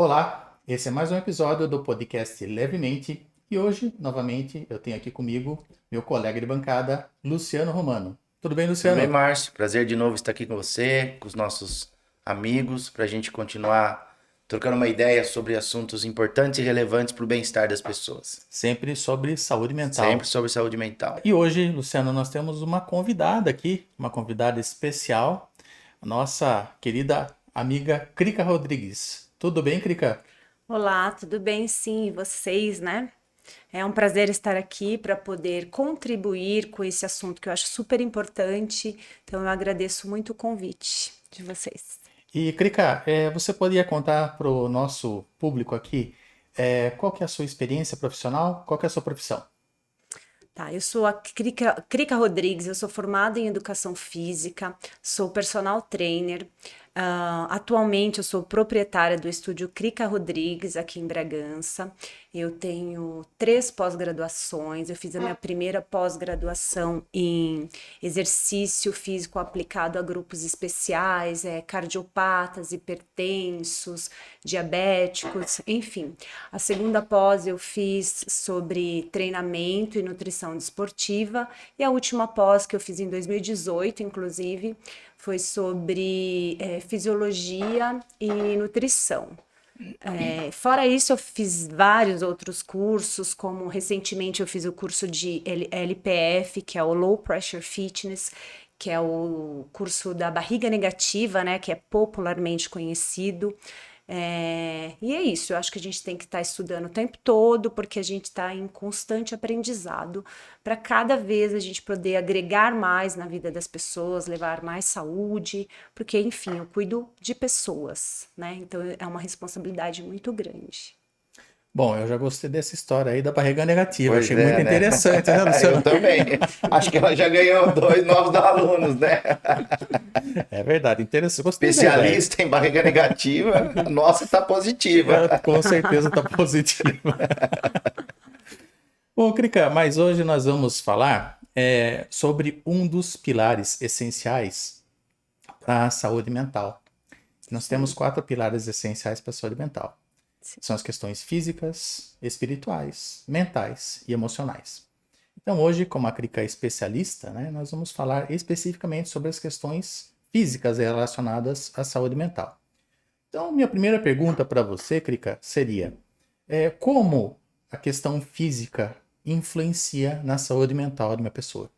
Olá, esse é mais um episódio do podcast Levemente e hoje, novamente, eu tenho aqui comigo meu colega de bancada, Luciano Romano. Tudo bem, Tudo bem, Luciano? Márcio? Prazer de novo estar aqui com você, com os nossos amigos, para a gente continuar trocando uma ideia sobre assuntos importantes e relevantes para o bem-estar das pessoas. Sempre sobre saúde Sempre mental. sobre saúde mental. E hoje, Luciano, nós temos uma convidada aqui, uma convidada especial, a nossa querida amiga Krika Rodrigues. Tudo bem, Krika? Olá, tudo bem? Sim, e vocês, né? É um prazer estar aqui para poder contribuir com esse assunto que eu acho super importante. Então, eu agradeço muito o convite de vocês. E, Krika, você poderia contar para o nosso público aqui qual que é a sua experiência profissional, qual que é a sua profissão? Tá, eu sou a Krika Rodrigues, eu sou formada em Educação Física, sou personal trainer. Atualmente eu sou proprietária do estúdio Krika Rodrigues aqui em Bragança. Eu tenho 3 pós-graduações. Eu fiz a minha primeira pós-graduação em exercício físico aplicado a grupos especiais, cardiopatas, hipertensos, diabéticos, enfim. A segunda pós eu fiz sobre treinamento e nutrição desportiva e a última pós que eu fiz em 2018, inclusive, foi sobre fisiologia e nutrição. Fora isso, eu fiz vários outros cursos, como recentemente eu fiz o curso de LPF, que é o Low Pressure Fitness, que é o curso da barriga negativa, né, que é popularmente conhecido. E é isso, eu acho que a gente tem que estar estudando o tempo todo, porque a gente está em constante aprendizado, para cada vez a gente poder agregar mais na vida das pessoas, levar mais saúde, porque, enfim, eu cuido de pessoas, né? Então é uma responsabilidade muito grande. Bom, eu já gostei dessa história aí da barriga negativa. Pois Achei muito é, né? interessante, né, Eu Luciano? também. Acho que ela já ganhou 2 novos alunos, né? É verdade, interessante. Gostei da ideia. Especialista em barriga negativa, a nossa está positiva. Com certeza está positiva. Bom, Krika, mas hoje nós vamos falar sobre um dos pilares essenciais para a saúde mental. Nós temos Sim, 4 pilares essenciais para a saúde mental. sim. São as questões físicas, espirituais, mentais e emocionais. Então, hoje, como a Krika é especialista, né, nós vamos falar especificamente sobre as questões físicas relacionadas à saúde mental. Então, minha primeira pergunta para você, Krika, seria: como a questão física influencia na saúde mental de uma pessoa?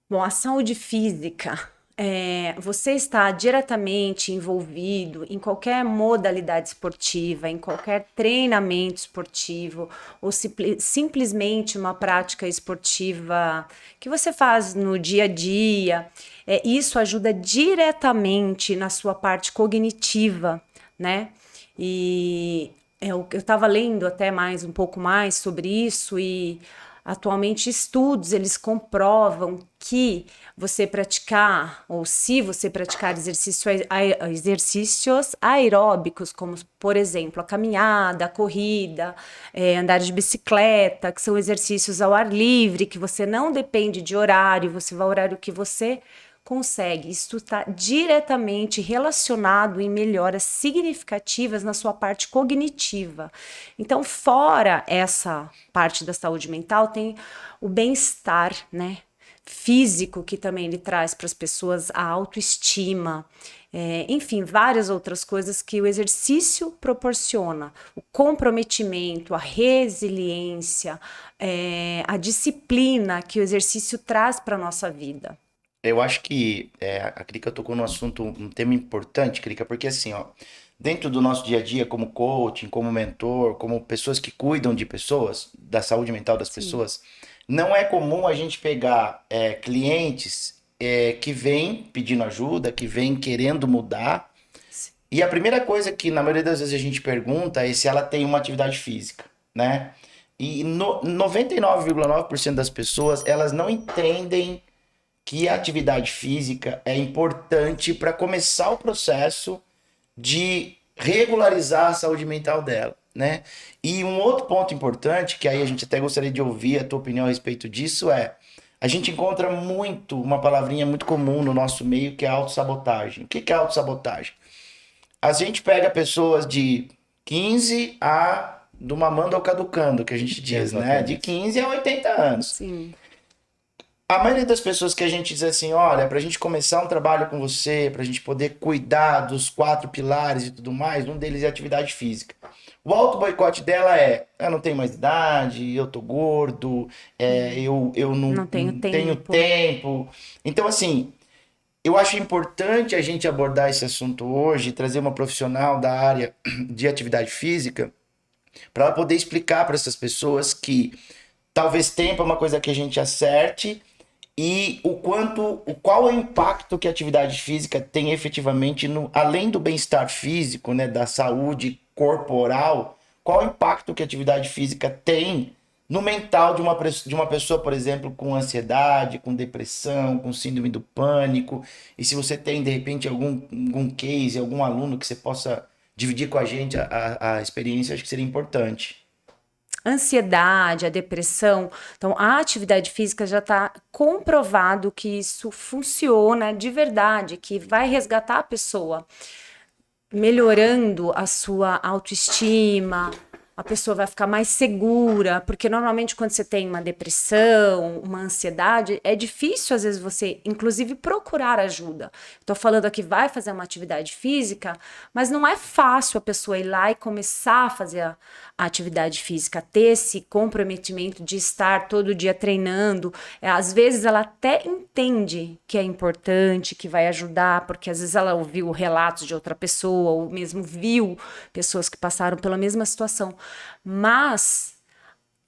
Bom, a saúde física, você está diretamente envolvido em qualquer modalidade esportiva, em qualquer treinamento esportivo, ou simplesmente uma prática esportiva que você faz no dia a dia. Isso ajuda diretamente na sua parte cognitiva, né? E eu estava lendo até mais um pouco mais sobre isso e atualmente estudos eles comprovam que você praticar ou se você praticar exercícios aeróbicos, como por exemplo a caminhada, a corrida, andar de bicicleta, que são exercícios ao ar livre, que você não depende de horário, você vai ao horário que você consegue. Isso está diretamente relacionado em melhoras significativas na sua parte cognitiva. Então, fora essa parte da saúde mental, tem o bem-estar, né? Físico, que também ele traz para as pessoas a autoestima, enfim, várias outras coisas que o exercício proporciona, o comprometimento, a resiliência, a disciplina que o exercício traz para a nossa vida. Eu acho que a Krika tocou no assunto, um tema importante, Krika, porque assim, ó, dentro do nosso dia a dia, como coaching, como mentor, como pessoas que cuidam de pessoas, da saúde mental das Sim, pessoas, não é comum a gente pegar clientes que vêm pedindo ajuda, que vêm querendo mudar, sim, e a primeira coisa que na maioria das vezes a gente pergunta é se ela tem uma atividade física, né? E 99,9% das pessoas, elas não entendem que a atividade física é importante para começar o processo de regularizar a saúde mental dela, né? E um outro ponto importante, que aí a gente até gostaria de ouvir a tua opinião a respeito disso, a gente encontra muito, uma palavrinha muito comum no nosso meio, que é autossabotagem. O que é autossabotagem? A gente pega pessoas 15 a do mamando ao caducando, que a gente diz, né? Exatamente. De 15 a 80 anos. Sim. A maioria das pessoas que a gente diz assim, olha, pra gente começar um trabalho com você, pra gente poder cuidar dos 4 pilares e tudo mais, um deles é atividade física. O auto-boicote dela é, eu não tenho mais idade, eu tô gordo, eu Não tenho não tenho tempo. tempo. Então, assim, eu acho importante a gente abordar esse assunto hoje, trazer uma profissional da área de atividade física, para ela poder explicar para essas pessoas que talvez tempo é uma coisa que a gente acerte e qual é o impacto que a atividade física tem efetivamente no, além do bem-estar físico, né, da saúde corporal, qual é o impacto que a atividade física tem no mental de uma pessoa, por exemplo, com ansiedade, com depressão, com síndrome do pânico. E se você tem, de repente, algum case, algum aluno que você possa dividir com a gente a experiência, acho que seria importante. Ansiedade, a depressão. Então, a atividade física já está comprovado que isso funciona de verdade, que vai resgatar a pessoa, melhorando a sua autoestima. A pessoa vai ficar mais segura, porque normalmente quando você tem uma depressão, uma ansiedade, é difícil às vezes você, inclusive, procurar ajuda. Estou falando aqui, vai fazer uma atividade física, mas não é fácil a pessoa ir lá e começar a fazer a atividade física, ter esse comprometimento de estar todo dia treinando. Às vezes ela até entende que é importante, que vai ajudar, porque às vezes ela ouviu relatos de outra pessoa, ou mesmo viu pessoas que passaram pela mesma situação. Mas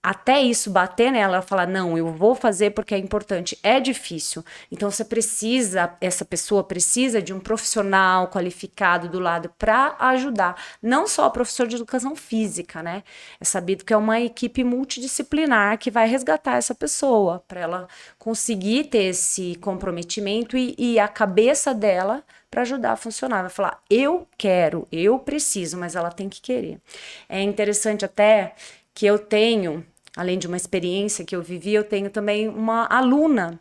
até isso bater nela, ela falar, não, eu vou fazer porque é importante, é difícil. Então essa pessoa precisa de um profissional qualificado do lado para ajudar. Não só o professor de educação física, né? É sabido que é uma equipe multidisciplinar que vai resgatar essa pessoa, para ela conseguir ter esse comprometimento e a cabeça dela para ajudar a funcionar. Vai falar, eu quero, eu preciso, mas ela tem que querer. É interessante até que eu tenho, além de uma experiência que eu vivi, eu tenho também uma aluna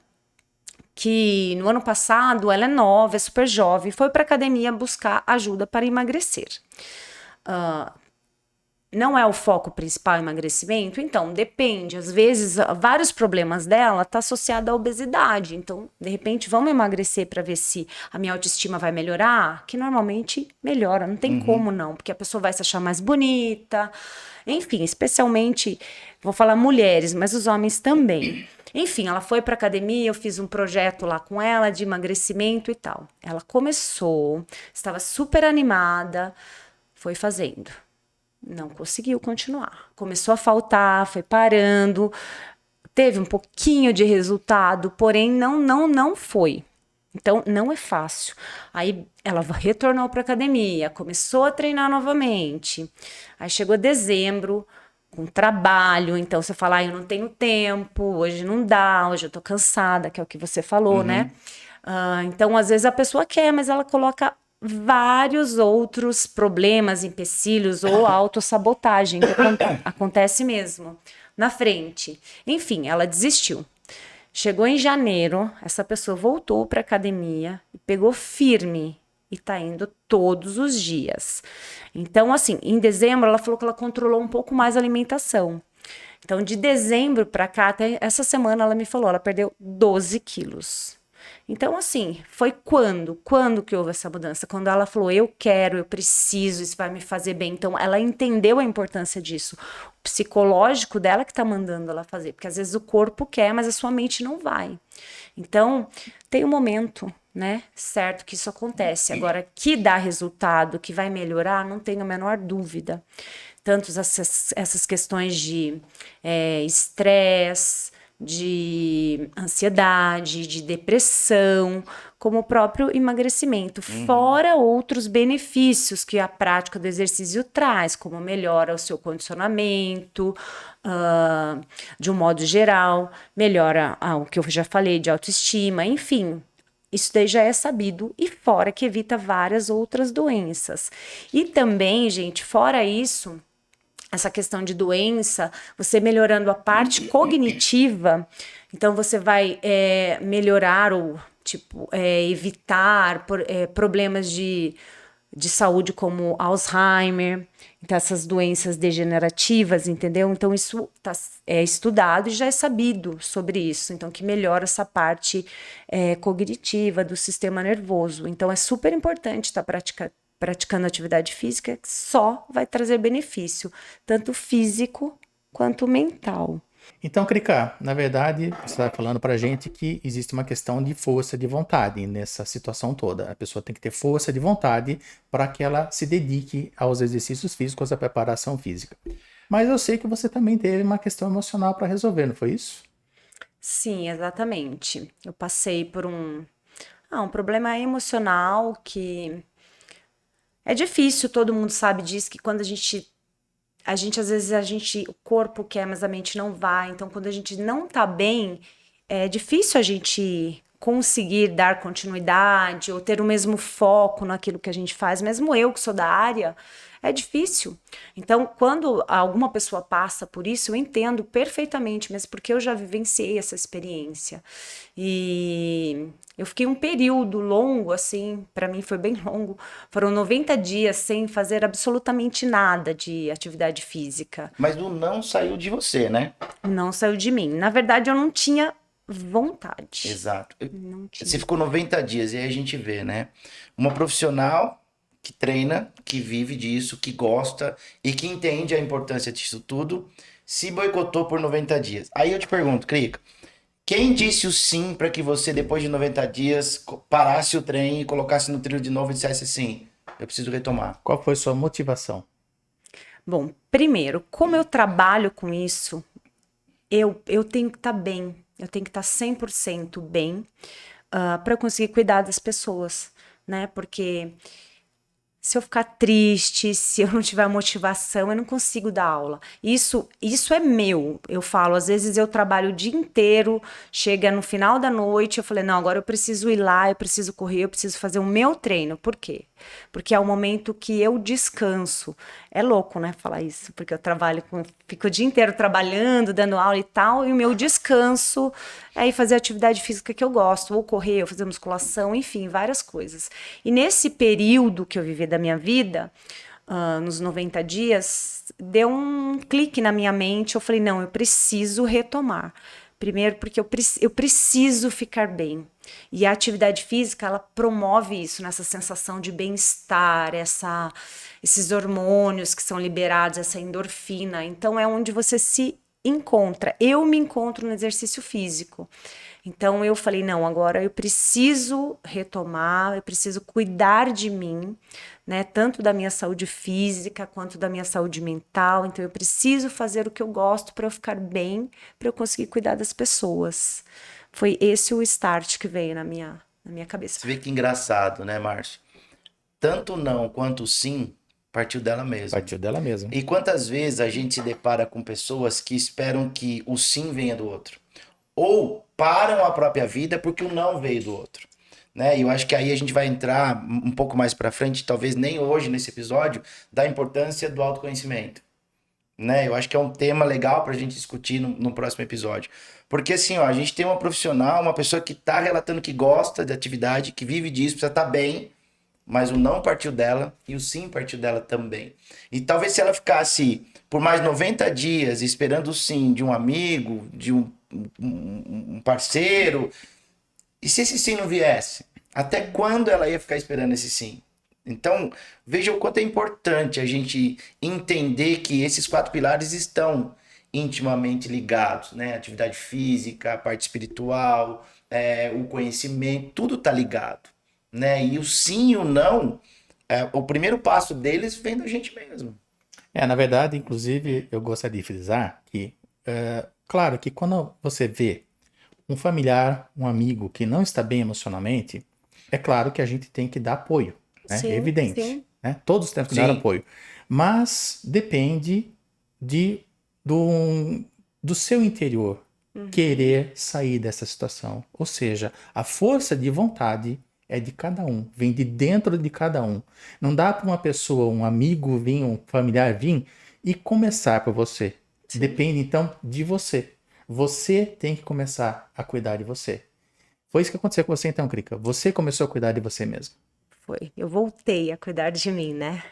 que no ano passado, ela é nova, é super jovem, foi para a academia buscar ajuda para emagrecer. Não é o foco principal o emagrecimento? Então, depende. Às vezes, vários problemas dela estão associados à obesidade. Então, de repente, vamos emagrecer para ver se a minha autoestima vai melhorar? Que normalmente melhora, não tem como não, porque a pessoa vai se achar mais bonita. Enfim, especialmente, vou falar mulheres, mas os homens também. Enfim, ela foi para academia, eu fiz um projeto lá com ela de emagrecimento e tal. Ela começou, estava super animada, foi fazendo. Não conseguiu continuar. Começou a faltar, foi parando, teve um pouquinho de resultado, porém não foi. Então, não é fácil. Aí ela retornou para a academia, começou a treinar novamente. Aí chegou dezembro, com trabalho, então você fala, eu não tenho tempo, hoje não dá, hoje eu tô cansada, que é o que você falou, né? Então, às vezes a pessoa quer, mas ela coloca vários outros problemas, empecilhos ou autossabotagem, que acontece mesmo, na frente. Enfim, ela desistiu. Chegou em janeiro, essa pessoa voltou para a academia e pegou firme e tá indo todos os dias. Então, assim, em dezembro ela falou que ela controlou um pouco mais a alimentação. Então, de dezembro para cá, até essa semana ela me falou, ela perdeu 12 quilos. Então, assim, foi quando que houve essa mudança? Quando ela falou, eu quero, eu preciso, isso vai me fazer bem. Então, ela entendeu a importância disso. O psicológico dela que tá mandando ela fazer, porque às vezes o corpo quer, mas a sua mente não vai. Então, tem um momento, né, certo, que isso acontece. Agora, que dá resultado, que vai melhorar, não tenho a menor dúvida. Tanto essas questões de estresse, de ansiedade, de depressão, como o próprio emagrecimento, fora outros benefícios que a prática do exercício traz, como melhora o seu condicionamento, de um modo geral, melhora o que eu já falei de autoestima, enfim. Isso daí já é sabido, e fora que evita várias outras doenças. E também, gente, fora isso, essa questão de doença, você melhorando a parte cognitiva, então você vai melhorar ou evitar problemas de de saúde como Alzheimer, então essas doenças degenerativas, entendeu? Então isso é estudado e já é sabido sobre isso, então que melhora essa parte cognitiva do sistema nervoso. Então é super importante estar praticando atividade física, que só vai trazer benefício, tanto físico quanto mental. Então, Krika, na verdade, você está falando para a gente que existe uma questão de força de vontade nessa situação toda. A pessoa tem que ter força de vontade para que ela se dedique aos exercícios físicos, à preparação física. Mas eu sei que você também teve uma questão emocional para resolver, não foi isso? Sim, exatamente. Eu passei por um problema emocional que é difícil, todo mundo sabe disso, que quando às vezes o corpo quer, mas a mente não vai. Então, quando a gente não tá bem, é difícil a gente conseguir dar continuidade ou ter o mesmo foco naquilo que a gente faz. Mesmo eu que sou da área, é difícil. Então, quando alguma pessoa passa por isso, eu entendo perfeitamente, mesmo porque eu já vivenciei essa experiência. E eu fiquei um período longo, assim, para mim foi bem longo, foram 90 dias sem fazer absolutamente nada de atividade física. Mas o não saiu de você, né? Não saiu de mim. Na verdade, eu não tinha vontade. Exato. Não tinha. Você ficou 90 dias, e aí a gente vê, né? Uma profissional que treina, que vive disso, que gosta e que entende a importância disso tudo, se boicotou por 90 dias. Aí eu te pergunto, Krika, quem disse o sim para que você, depois de 90 dias, parasse o trem e colocasse no trilho de novo e dissesse assim, eu preciso retomar? Qual foi sua motivação? Bom, primeiro, como eu trabalho com isso, eu tenho que estar bem, eu tenho que estar 100% bem para eu conseguir cuidar das pessoas, né? Porque se eu ficar triste, se eu não tiver motivação, eu não consigo dar aula. Isso é meu. Eu falo, às vezes eu trabalho o dia inteiro, chega no final da noite, eu falei, não, agora eu preciso ir lá, eu preciso correr, eu preciso fazer o meu treino. Por quê? Porque é o momento que eu descanso. É louco, né, falar isso, porque eu fico o dia inteiro trabalhando, dando aula e tal, e o meu descanso é ir fazer a atividade física que eu gosto, ou correr, ou fazer musculação, enfim, várias coisas. E nesse período que eu vivi da minha vida, nos 90 dias, deu um clique na minha mente, eu falei, não, eu preciso retomar. Primeiro porque eu preciso ficar bem. E a atividade física, ela promove isso, nessa sensação de bem-estar, esses hormônios que são liberados, essa endorfina. Então, é onde você se encontra. Eu me encontro no exercício físico. Então, eu falei, não, agora eu preciso retomar, eu preciso cuidar de mim, né? Tanto da minha saúde física quanto da minha saúde mental. Então, eu preciso fazer o que eu gosto para eu ficar bem, para eu conseguir cuidar das pessoas. Foi esse o start que veio na minha cabeça. Você vê que engraçado, né, Márcio? Tanto não quanto sim partiu dela mesma. Partiu dela mesma. E quantas vezes a gente se depara com pessoas que esperam que o sim venha do outro? Ou param a própria vida porque o não veio do outro. Né? E eu acho que aí a gente vai entrar um pouco mais para frente, talvez nem hoje nesse episódio, da importância do autoconhecimento. Né? Eu acho que é um tema legal para a gente discutir no próximo episódio. Porque assim, ó, a gente tem uma profissional, uma pessoa que está relatando que gosta de atividade, que vive disso, precisa estar bem, mas o não partiu dela e o sim partiu dela também. E talvez se ela ficasse por mais 90 dias esperando o sim de um amigo, de um parceiro, e se esse sim não viesse? Até quando ela ia ficar esperando esse sim? Então, veja o quanto é importante a gente entender que esses 4 pilares estão intimamente ligados, né? Atividade física, a parte espiritual, o conhecimento, tudo está ligado, né? E o sim e o não, o primeiro passo deles vem da gente mesmo. Na verdade, inclusive, eu gostaria de frisar que, claro que quando você vê um familiar, um amigo que não está bem emocionalmente, é claro que a gente tem que dar apoio, né? Sim, É evidente, sim. né? Todos temos que dar Sim. apoio. Mas depende do seu interior querer sair dessa situação. Ou seja, a força de vontade é de cada um, vem de dentro de cada um. Não dá para uma pessoa, um amigo vir, um familiar vir e começar por você. Sim. Depende então de você. Você tem que começar a cuidar de você. Foi isso que aconteceu com você então, Krika. Você começou a cuidar de você mesmo. Foi. Eu voltei a cuidar de mim, né?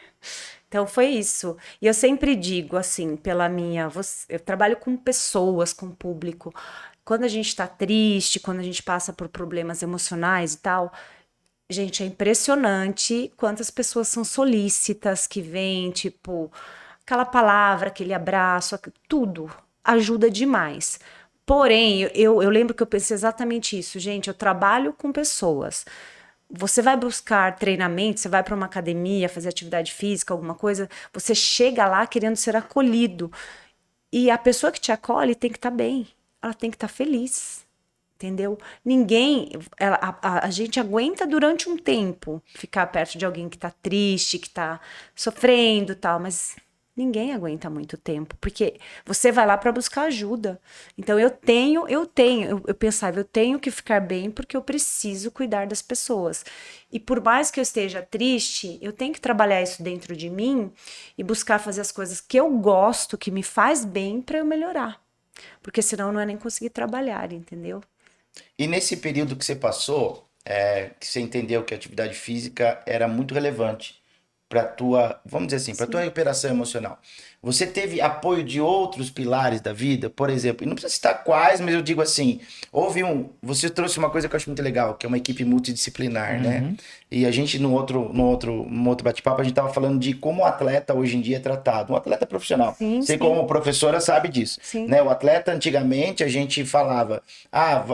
Então foi isso. E eu sempre digo assim, eu trabalho com pessoas, com público. Quando a gente tá triste, quando a gente passa por problemas emocionais e tal, gente, é impressionante quantas pessoas são solícitas, que vêm, tipo, aquela palavra, aquele abraço, tudo ajuda demais. Porém, eu lembro que eu pensei exatamente isso, gente. Eu trabalho com pessoas. Você vai buscar treinamento, você vai para uma academia, fazer atividade física, alguma coisa, você chega lá querendo ser acolhido. E a pessoa que te acolhe tem que estar bem, ela tem que estar feliz. Entendeu? Ninguém, a gente aguenta durante um tempo ficar perto de alguém que tá triste, que tá sofrendo e tal, mas ninguém aguenta muito tempo, porque você vai lá para buscar ajuda. Então eu pensava, eu tenho que ficar bem porque eu preciso cuidar das pessoas. E por mais que eu esteja triste, eu tenho que trabalhar isso dentro de mim e buscar fazer as coisas que eu gosto, que me faz bem para eu melhorar. Porque senão não é nem conseguir trabalhar, entendeu? E nesse período que você passou, que você entendeu que a atividade física era muito relevante para tua, vamos dizer assim, para tua Sim. recuperação emocional. Você teve apoio de outros pilares da vida, por exemplo, e não precisa citar quais, mas eu digo assim, você trouxe uma coisa que eu acho muito legal, que é uma equipe multidisciplinar, né? Uhum. E a gente no outro bate-papo a gente tava falando de como o atleta hoje em dia é tratado, um atleta profissional. Sim, Você sim, como professora sabe disso, sim. né? O atleta antigamente a gente falava,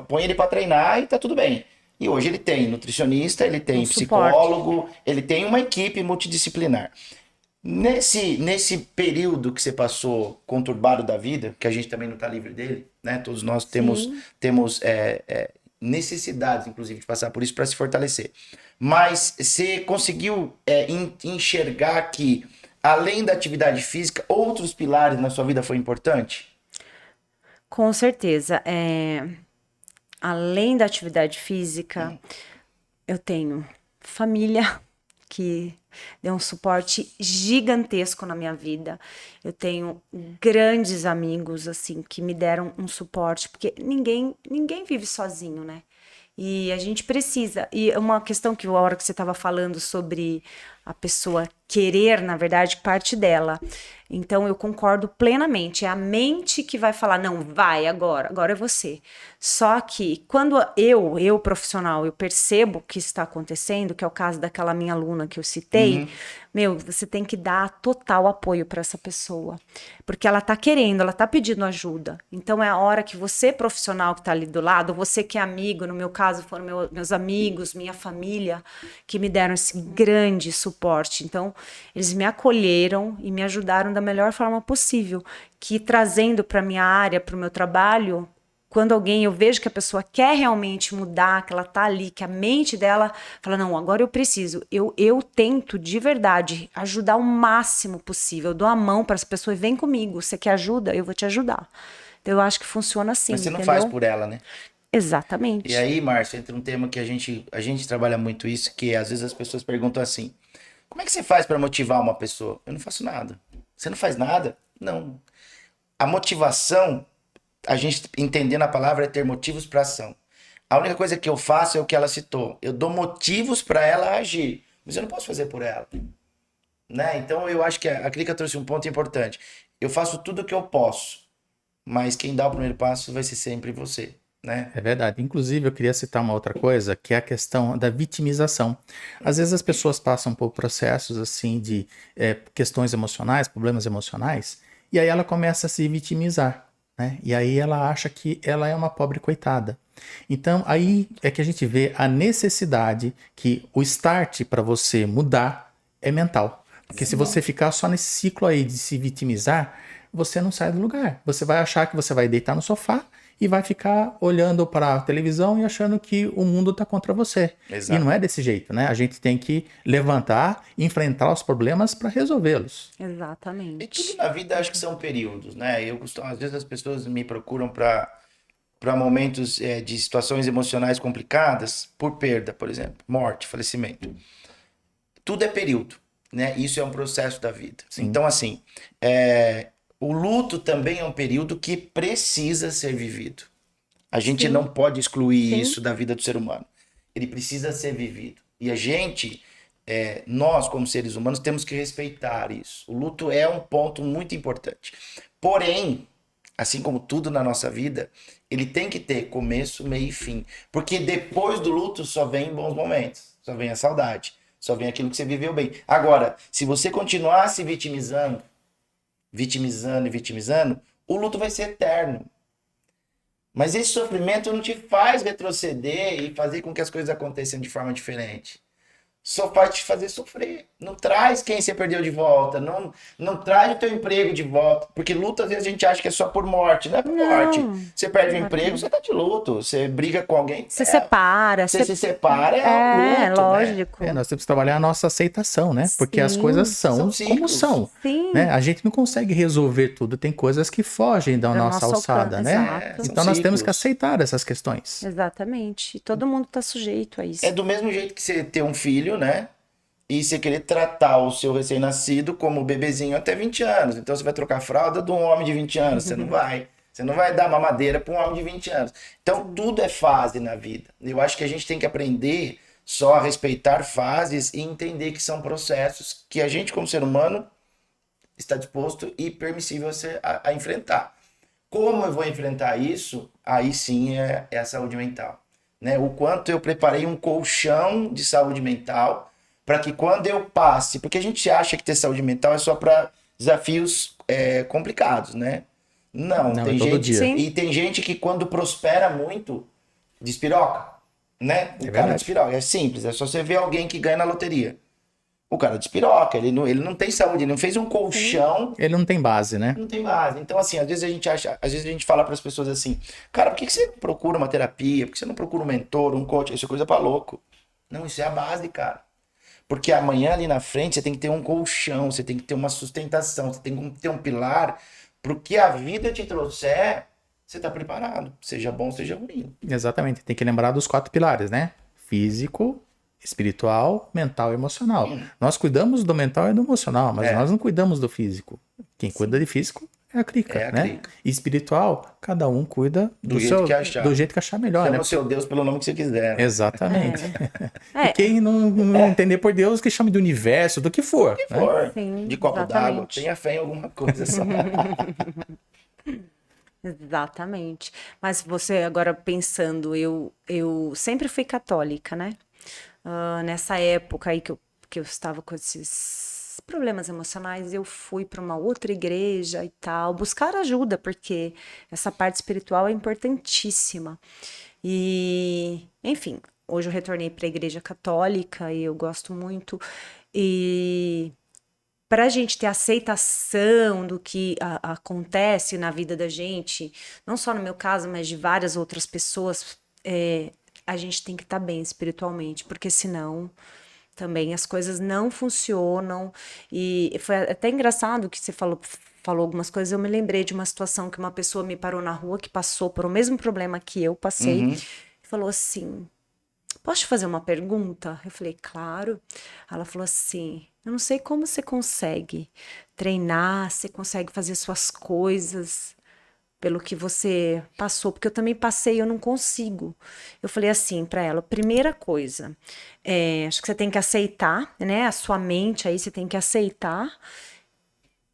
põe ele para treinar e tá tudo bem. E hoje ele tem nutricionista, ele Um tem suporte. psicólogo, ele tem uma equipe multidisciplinar. Nesse período que você passou conturbado da vida, que a gente também não está livre dele, né? Todos nós temos, Sim. temos necessidades, inclusive, de passar por isso para se fortalecer. Mas você conseguiu enxergar que, além da atividade física, outros pilares na sua vida foram importantes? Com certeza. Além da atividade física, eu tenho família que deu um suporte gigantesco na minha vida. Eu tenho grandes amigos assim que me deram um suporte, porque ninguém vive sozinho, né? E a gente precisa. E uma questão que a hora que você estava falando sobre a pessoa querer, na verdade, parte dela. Então eu concordo plenamente. É a mente que vai falar, não, vai agora é você. Só que quando eu profissional, eu percebo o que está acontecendo, que é o caso daquela minha aluna que eu citei, meu, você tem que dar total apoio para essa pessoa. Porque ela tá querendo, ela tá pedindo ajuda. Então é a hora que você, profissional que tá ali do lado, você que é amigo, no meu caso foram meus amigos, minha família, que me deram esse grande suporte. Então, eles me acolheram e me ajudaram da melhor forma possível, que trazendo para minha área, para o meu trabalho, quando eu vejo que a pessoa quer realmente mudar, que ela tá ali, que a mente dela fala, não, agora eu preciso. Eu tento de verdade ajudar o máximo possível. Eu dou a mão para as pessoas, vem comigo, você quer ajuda? Eu vou te ajudar. Então eu acho que funciona assim, Mas você não entendeu? faz por ela, né? E Exatamente. aí, Márcio, entra um tema que a gente trabalha muito isso, que às vezes as pessoas perguntam assim: como é que você faz para motivar uma pessoa? Eu não faço nada. Você não faz nada? Não. A motivação, a gente entendendo a palavra, é ter motivos para ação. A única coisa que eu faço é o que ela citou. Eu dou motivos para ela agir, mas eu não posso fazer por ela, né? Então eu acho que a Krika trouxe um ponto importante. Eu faço tudo o que eu posso, mas quem dá o primeiro passo vai ser sempre você, né? É verdade. Inclusive, eu queria citar uma outra coisa, que é a questão da vitimização. Às vezes as pessoas passam por processos assim de questões emocionais, problemas emocionais, e aí ela começa a se vitimizar, né? E aí ela acha que ela é uma pobre coitada. Então, aí é que a gente vê a necessidade que o start para você mudar é mental. Porque se você ficar só nesse ciclo aí de se vitimizar, você não sai do lugar. Você vai achar que você vai deitar no sofá e vai ficar olhando para a televisão e achando que o mundo está contra você. E Exato. não é desse jeito, né? A gente tem que levantar, enfrentar os problemas para resolvê-los. E tudo Exatamente. na vida acho que são períodos, né? Às vezes as pessoas me procuram para momentos de situações emocionais complicadas, por perda, por exemplo, morte, falecimento. Tudo é período, né? Isso é um processo da vida. Sim. Então, assim, o luto também é um período que precisa ser vivido. A gente Sim, não pode excluir sim. isso da vida do ser humano. Ele precisa ser vivido. E a gente nós, como seres humanos, temos que respeitar isso. O luto é um ponto muito importante. Porém, assim como tudo na nossa vida, ele tem que ter começo, meio e fim. Porque depois do luto só vem bons momentos, só vem a saudade, só vem aquilo que você viveu bem. Agora, se você continuar se vitimizando, o luto vai ser eterno. Mas esse sofrimento não te faz retroceder e fazer com que as coisas aconteçam de forma diferente. Só faz te fazer sofrer. Não traz quem você perdeu de volta. Não traz o teu emprego de volta. Porque luto, às vezes, a gente acha que é só por morte. Não é por morte. Você perde o emprego, você tá de luto. Você briga com alguém. Você separa. Você se separa, é luto, lógico. É, nós temos que trabalhar a nossa aceitação, né? Porque as Sim. coisas são como ciclos. são. Sim. Né? A gente não consegue resolver tudo. Tem coisas que fogem da Do nossa nosso alçada, alcance, né? exato. Então São nós temos que ciclos. aceitar essas questões. Exatamente. E todo mundo tá sujeito a isso. É do mesmo jeito que você ter um filho, né? E você querer tratar o seu recém-nascido como bebezinho até 20 anos. Então você vai trocar a fralda de um homem de 20 anos. Você não vai. Você não vai dar mamadeira para um homem de 20 anos. Então tudo é fase na vida. Eu acho que a gente tem que aprender só a respeitar fases e entender que são processos que a gente, como ser humano, está disposto e permissível a enfrentar. Como eu vou enfrentar isso? Aí sim é a saúde mental. Né? O quanto eu preparei um colchão de saúde mental para que quando eu passe... Porque a gente acha que ter saúde mental é só para desafios complicados, né? Não, Não, tem é todo gente... dia. Sim. E tem gente que quando prospera muito, despiroca, né? O cara verdade. despiroca. É simples, é só você ver alguém que ganha na loteria. O cara despiroca, ele não tem saúde, ele não fez um colchão... Ele não tem base, né? Não tem base. Então, assim, às vezes a gente fala para as pessoas assim, cara, por que você não procura uma terapia? Por que você não procura um mentor, um coach? Isso é coisa para louco. Não, isso é a base, cara. Porque amanhã ali na frente você tem que ter um colchão, você tem que ter uma sustentação, você tem que ter um pilar, pro que a vida te trouxer, você tá preparado. Seja bom, seja ruim. Exatamente. Tem que lembrar dos 4 pilares, né? Físico, espiritual, mental e emocional. Nós cuidamos do mental e do emocional, mas nós não cuidamos do físico. Quem cuida de físico é a crica, É a né? crica. E espiritual, cada um cuida Do jeito que achar. do jeito que achar melhor, Chama né? o seu Deus pelo nome que você quiser. Exatamente. É. E quem não entender por Deus, que chame de universo, do que for. Se né? for, Sim, de copo d'água, exatamente. tenha fé em alguma coisa só. Exatamente. Mas você agora pensando, eu sempre fui católica, né? Nessa época aí que eu estava com esses problemas emocionais, eu fui para uma outra igreja e tal, buscar ajuda, porque essa parte espiritual é importantíssima. E, enfim, hoje eu retornei para a igreja católica e eu gosto muito. E para a gente ter aceitação do que acontece na vida da gente, não só no meu caso, mas de várias outras pessoas, a gente tem que estar bem espiritualmente, porque senão também as coisas não funcionam. E foi até engraçado que você falou algumas coisas. Eu me lembrei de uma situação que uma pessoa me parou na rua, que passou por o mesmo problema que eu passei, e falou assim: posso te fazer uma pergunta? Eu falei, claro. Ela falou assim: eu não sei como você consegue treinar, você consegue fazer suas coisas pelo que você passou, porque eu também passei e eu não consigo. Eu falei assim pra ela: primeira coisa, acho que você tem que aceitar, né? A sua mente aí, você tem que aceitar.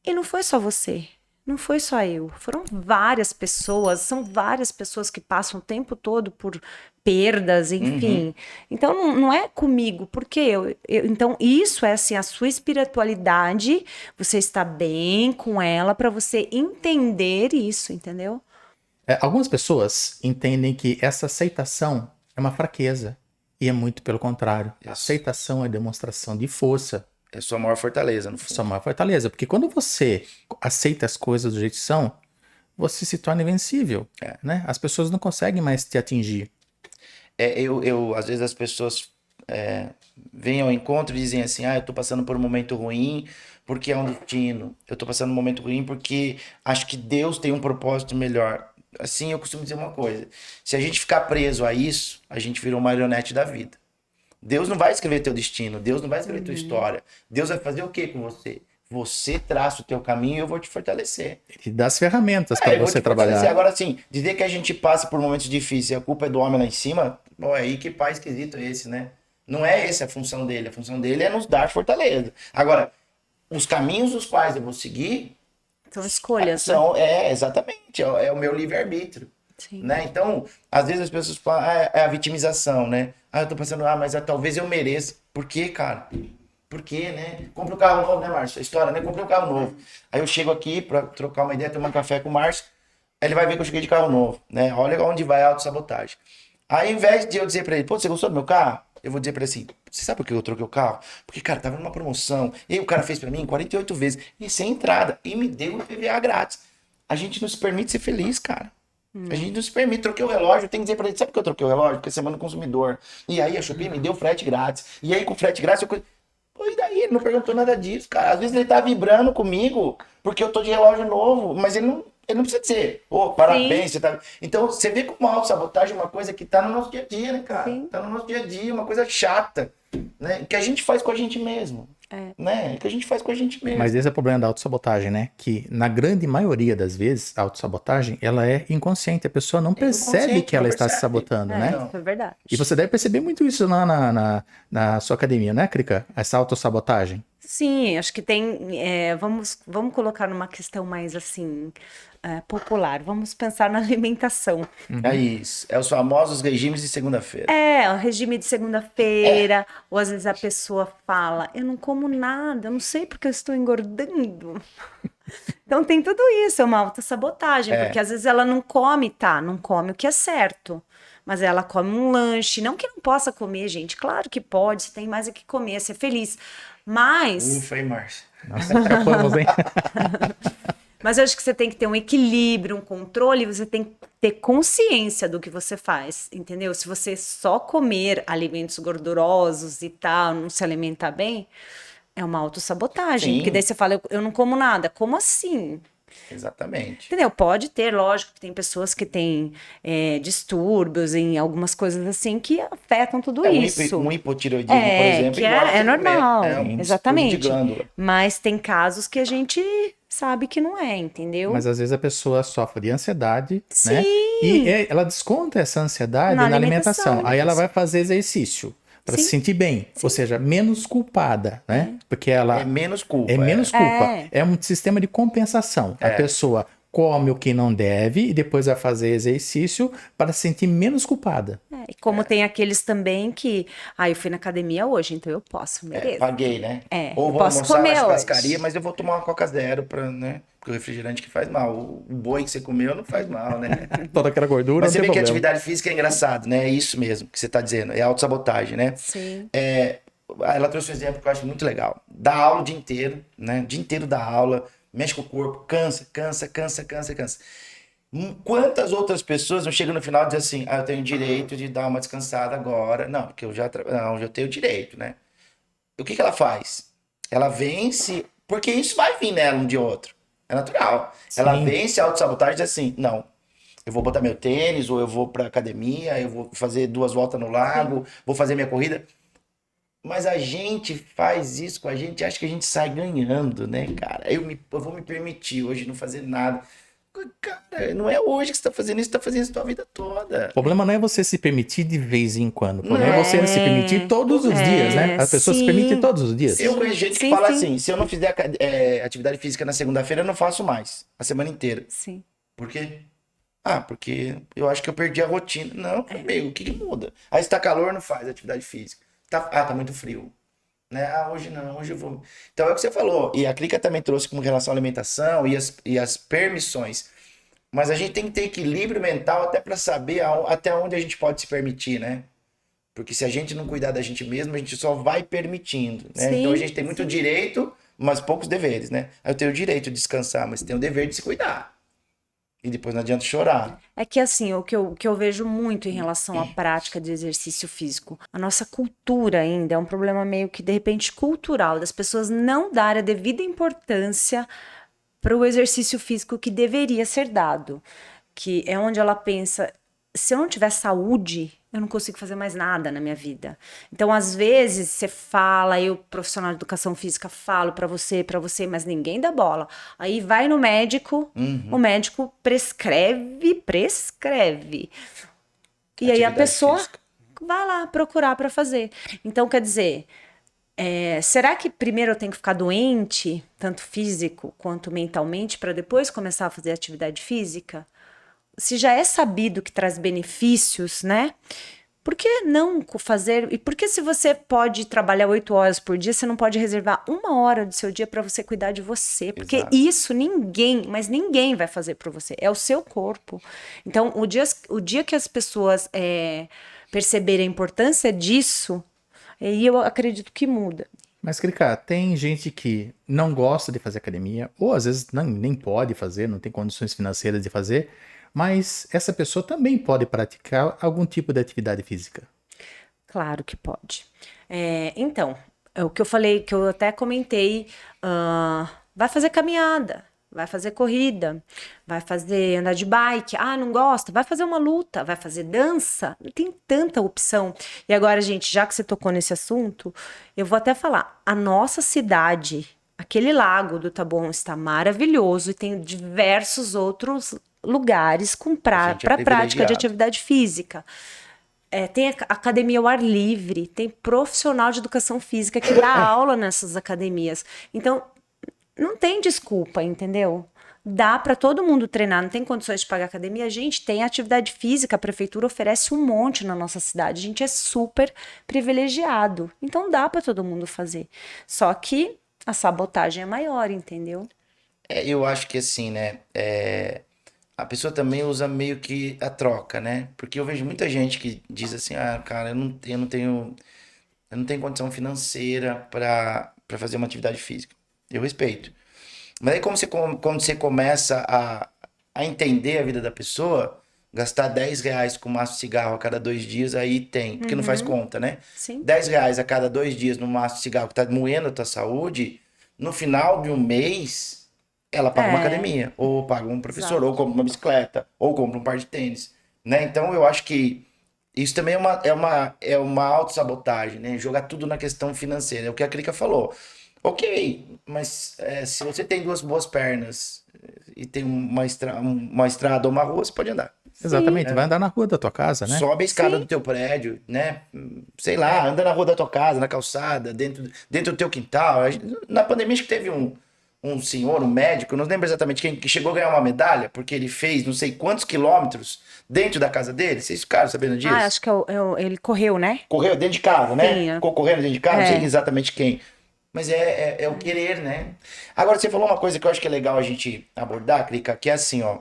E não foi só você. Não foi só eu, foram várias pessoas, são várias pessoas que passam o tempo todo por perdas, enfim. Então não é comigo, porque então isso é assim, a sua espiritualidade, você está bem com ela para você entender isso, entendeu? Algumas pessoas entendem que essa aceitação é uma fraqueza, e é muito pelo contrário. A aceitação é demonstração de força. É sua maior fortaleza, no fundo. Sua maior fortaleza, porque quando você aceita as coisas do jeito que são, você se torna invencível, né? As pessoas não conseguem mais te atingir. Às vezes as pessoas vêm ao encontro e dizem assim: eu tô passando por um momento ruim porque é um destino. Eu tô passando um momento ruim porque acho que Deus tem um propósito melhor. Assim, eu costumo dizer uma coisa: se a gente ficar preso a isso, a gente virou marionete da vida. Deus não vai escrever teu destino, Deus não vai escrever tua história. Deus vai fazer o que com você? Você traça o teu caminho e eu vou te fortalecer. Ele dá as ferramentas para eu vou você te fortalecer. trabalhar. Agora, assim, dizer que a gente passa por momentos difíceis e a culpa é do homem lá em cima, bom, aí que pai esquisito é esse, né? Não é essa a função dele. A função dele é nos dar fortaleza. Agora, os caminhos dos quais eu vou seguir São escolhas, né? exatamente, é o meu livre-arbítrio. Sim. Né? Então, às vezes as pessoas falam, é a vitimização, né? Eu tô pensando, mas talvez eu mereça. Por quê, cara? Por quê, né? Comprei um carro novo, né, Márcio? A história, né? Comprei um carro novo. Aí eu chego aqui pra trocar uma ideia, tomar um café com o Márcio, aí ele vai ver que eu cheguei de carro novo, né? Olha onde vai a autossabotagem. Aí, ao invés de eu dizer pra ele, pô, você gostou do meu carro? Eu vou dizer pra ele assim, você sabe por que eu troquei o carro? Porque, cara, tava numa promoção, e aí o cara fez pra mim 48 vezes, e sem entrada, e me deu um PVA grátis. A gente não se permite ser feliz, cara. A gente não se permite, troquei o relógio, tem que dizer pra ele, sabe por que eu troquei o relógio? Porque semana do consumidor. E aí a Shopee me deu frete grátis. E aí com frete grátis eu... Pô, e daí? Ele não perguntou nada disso, cara. Às vezes ele tá vibrando comigo porque eu tô de relógio novo, mas ele não precisa dizer, parabéns, você tá... Então, você vê como a autossabotagem é uma coisa que tá no nosso dia a dia, né, cara? Sim. Tá no nosso dia a dia, uma coisa chata, né? Que a gente faz com a gente mesmo. Né? Que a gente faz com a gente mesmo. Mas esse é o problema da autossabotagem, né? Que na grande maioria das vezes, a autossabotagem, ela é inconsciente. A pessoa não percebe que ela está se sabotando, né? Isso é verdade. E você deve perceber muito isso na sua academia, né, Krika? Essa autossabotagem. Sim, acho que tem. Vamos colocar numa questão mais assim, popular. Vamos pensar na alimentação. É isso. É os famosos regimes de segunda-feira. O regime de segunda-feira, ou às vezes a pessoa fala, eu não como nada, eu não sei porque eu estou engordando. Então tem tudo isso, é uma autossabotagem, porque às vezes ela não come o que é certo. Mas ela come um lanche, não que não possa comer, gente, claro que pode, você tem mais o que comer, ser feliz. Mas Ufa, hein, Márcio? Nossa, escapamos, hein? Mas eu acho que você tem que ter um equilíbrio, um controle, você tem que ter consciência do que você faz, entendeu? Se você só comer alimentos gordurosos e tal, não se alimentar bem, é uma autossabotagem. Sim. Porque daí você fala, eu não como nada. Como assim? Exatamente. Entendeu? Pode ter, lógico, que tem pessoas que têm distúrbios em algumas coisas assim que afetam tudo isso. Um hipotireoidismo, por exemplo, que igual a é normal, um exatamente. distúrbio de glândula. Mas tem casos que a gente sabe que não é, entendeu? Mas às vezes a pessoa sofre de ansiedade, Sim. né? E ela desconta essa ansiedade na alimentação. Aí ela vai fazer exercício para se sentir bem, ou seja, menos culpada, né? Porque ela É menos culpa. é menos culpa. É um sistema de compensação. A pessoa come o que não deve e depois vai fazer exercício para se sentir menos culpada. E como tem aqueles também que, eu fui na academia hoje, então eu posso, mereço. Paguei, né? Ou Ou vou posso almoçar comer na hoje. churrascaria, mas eu vou tomar uma Coca Zero, né? Porque o refrigerante que faz mal. O boi que você comeu não faz mal, né? Toda aquela gordura. Mas você não vê tem que a problema. atividade física é engraçado, né? É isso mesmo que você tá dizendo. É autossabotagem, né? Sim. Ela trouxe um exemplo que eu acho muito legal. Dá aula o dia inteiro, né? O dia inteiro dá aula, mexe com o corpo, cansa. Quantas outras pessoas não chegam no final e dizem assim, eu tenho direito de dar uma descansada agora. Não, porque eu já tenho direito, né? O que ela faz? Ela vence, porque isso vai vir nela um dia ou outro. É natural. Sim. Ela vence a autossabotagem e diz assim, não, eu vou botar meu tênis, ou eu vou pra academia, eu vou fazer 2 voltas no lago, vou fazer minha corrida. Mas a gente faz isso com a gente, acha que a gente sai ganhando, né, cara? Eu vou me permitir hoje não fazer nada. Cara, não é hoje que você tá fazendo isso, você tá fazendo isso a tua vida toda. O problema não é você se permitir de vez em quando. O problema é você se permitir todos os dias, né? As pessoas se permitem todos os dias. Eu conheço gente que fala assim, se eu não fizer atividade física na segunda-feira, eu não faço mais, a semana inteira. Sim. Por quê? Porque eu acho que eu perdi a rotina. Não, amigo, o que muda? Aí se tá calor, não faz atividade física. Tá muito frio. Né? Hoje não, hoje eu vou. Então é o que você falou. E a Krika também trouxe com relação à alimentação e as permissões. Mas a gente tem que ter equilíbrio mental até para saber até onde a gente pode se permitir, né? Porque se a gente não cuidar da gente mesmo, a gente só vai permitindo, né? Sim, então a gente tem muito direito, mas poucos deveres, né? Eu tenho o direito de descansar, mas tem o dever de se cuidar. E depois não adianta chorar. É que assim, o que eu vejo muito em relação à prática de exercício físico, a nossa cultura ainda é um problema meio que, de repente, cultural, das pessoas não darem a devida importância para o exercício físico que deveria ser dado. Que é onde ela pensa, se eu não tiver saúde, eu não consigo fazer mais nada na minha vida. Então, às vezes, você fala, eu, profissional de educação física, falo pra você, mas ninguém dá bola. Aí vai no médico, o médico prescreve. E aí a Atividade pessoa física. vai lá procurar para fazer. Então, quer dizer, será que primeiro eu tenho que ficar doente, tanto físico quanto mentalmente, para depois começar a fazer atividade física? Se já é sabido que traz benefícios, né? Por que não fazer? E por que se você pode trabalhar 8 horas por dia, você não pode reservar 1 hora do seu dia para você cuidar de você? Porque Exato. isso mas ninguém vai fazer por você. É o seu corpo. Então, o dia que as pessoas perceberem a importância disso, aí eu acredito que muda. Mas, Krika, tem gente que não gosta de fazer academia, ou às vezes nem pode fazer, não tem condições financeiras de fazer, mas essa pessoa também pode praticar algum tipo de atividade física. Claro que pode. Então, é o que eu falei, que eu até comentei, vai fazer caminhada, vai fazer corrida, vai fazer andar de bike. Ah, não gosta? Vai fazer uma luta, vai fazer dança. Tem tanta opção. E agora, gente, já que você tocou nesse assunto, eu vou até falar. A nossa cidade, aquele lago do Taboão está maravilhoso e tem diversos outros lugares para gente é prática de privilegiado. atividade física. Tem academia ao ar livre, tem profissional de educação física que dá aula nessas academias. Então, não tem desculpa, entendeu? Dá para todo mundo treinar, não tem condições de pagar academia. A gente tem atividade física, a prefeitura oferece um monte na nossa cidade. A gente é super privilegiado. Então, dá para todo mundo fazer. Só que a sabotagem é maior, entendeu? Eu acho que assim, né? A pessoa também usa meio que a troca, né? Porque eu vejo muita gente que diz assim, cara, eu não tenho condição financeira para fazer uma atividade física. Eu respeito. Mas aí quando você começa a entender a vida da pessoa, gastar R$ 10 com maço de cigarro a cada 2 dias, aí tem, porque não faz conta, né? Sim. R$ 10 a cada 2 dias no maço de cigarro que tá moendo a tua saúde, no final de um mês, ela paga uma academia, ou paga um professor, Exato. ou compra uma bicicleta, ou compra um par de tênis, né? Então eu acho que isso também é uma autossabotagem, né? Jogar tudo na questão financeira. É o que a Krika falou. Ok, mas se você tem duas boas pernas e tem uma estrada ou uma rua, você pode andar. Exatamente, vai andar na rua da tua casa, né? Sobe a escada Sim. do teu prédio, né? Sei lá, anda na rua da tua casa, na calçada, dentro do teu quintal. Na pandemia acho que teve um senhor, um médico, não lembro exatamente quem, que chegou a ganhar uma medalha, porque ele fez não sei quantos quilômetros dentro da casa dele. Vocês ficaram sabendo disso? Acho que ele correu, né? Correu dentro de casa, né? Sim, Ficou correndo dentro de casa, não sei É. exatamente quem. Mas é o querer, né? Agora, você falou uma coisa que eu acho que é legal a gente abordar, Krika, que é assim, ó.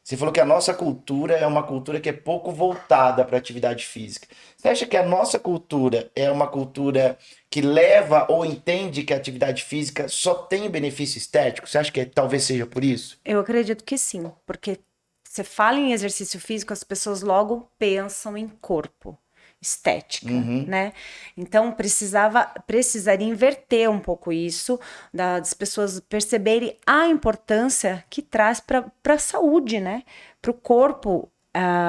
Você falou que a nossa cultura é uma cultura que é pouco voltada para atividade física. Você acha que a nossa cultura é uma cultura que leva ou entende que a atividade física só tem benefício estético? Você acha que talvez seja por isso? Eu acredito que sim, porque você fala em exercício físico, as pessoas logo pensam em corpo, estética, né? Então precisaria inverter um pouco isso, das pessoas perceberem a importância que traz para a saúde, né? Para o corpo,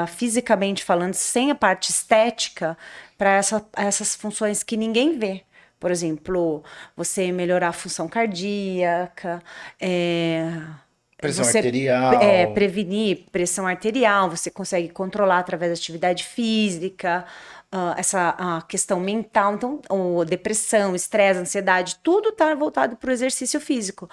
fisicamente falando, sem a parte estética, para essas funções que ninguém vê. Por exemplo, você melhorar a função cardíaca, Pressão você arterial. prevenir pressão arterial, você consegue controlar através da atividade física, essa questão mental, então, depressão, estresse, ansiedade, tudo está voltado para o exercício físico.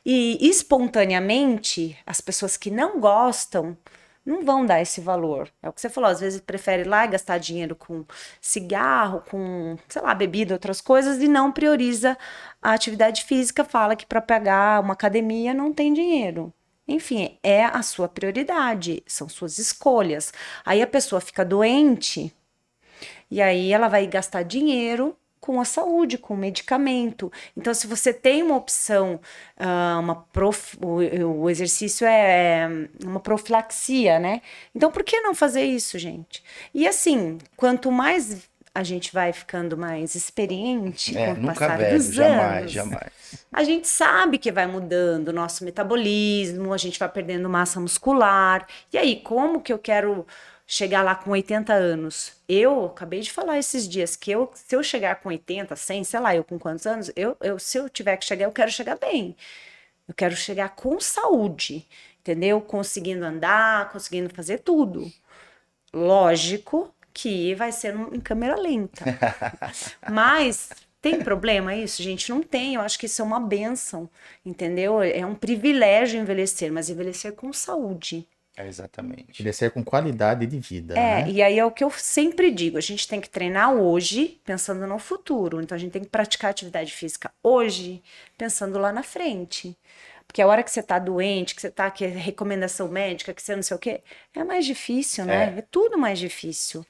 E espontaneamente, as pessoas que não gostam não vão dar esse valor. É o que você falou, às vezes prefere ir lá e gastar dinheiro com cigarro, com, sei lá, bebida, outras coisas, e não prioriza a atividade física, fala que para pagar uma academia não tem dinheiro. Enfim, é a sua prioridade, são suas escolhas. Aí a pessoa fica doente e aí ela vai gastar dinheiro com a saúde, com o medicamento. Então, se você tem uma opção, o exercício é uma profilaxia, né? Então, por que não fazer isso, gente? E assim, quanto mais a gente vai ficando mais experiente com o Nunca passar velho, dos jamais, anos, jamais. a gente sabe que vai mudando o nosso metabolismo, a gente vai perdendo massa muscular. E aí, como que eu quero chegar lá com 80 anos? Eu acabei de falar esses dias que se eu chegar com 80, 100, sei lá, eu com quantos anos, se eu tiver que chegar, eu quero chegar bem. Eu quero chegar com saúde, entendeu? Conseguindo andar, conseguindo fazer tudo. Lógico que vai ser em câmera lenta. Mas tem problema isso, gente? Não tem. Eu acho que isso é uma bênção, entendeu? É um privilégio envelhecer, mas envelhecer com saúde. Exatamente. Envelhecer com qualidade de vida, né? E aí é o que eu sempre digo, a gente tem que treinar hoje, pensando no futuro. Então a gente tem que praticar atividade física hoje, pensando lá na frente. Porque a hora que você tá doente, que você tá com recomendação médica, que você não sei o quê, é mais difícil, né? É tudo mais difícil.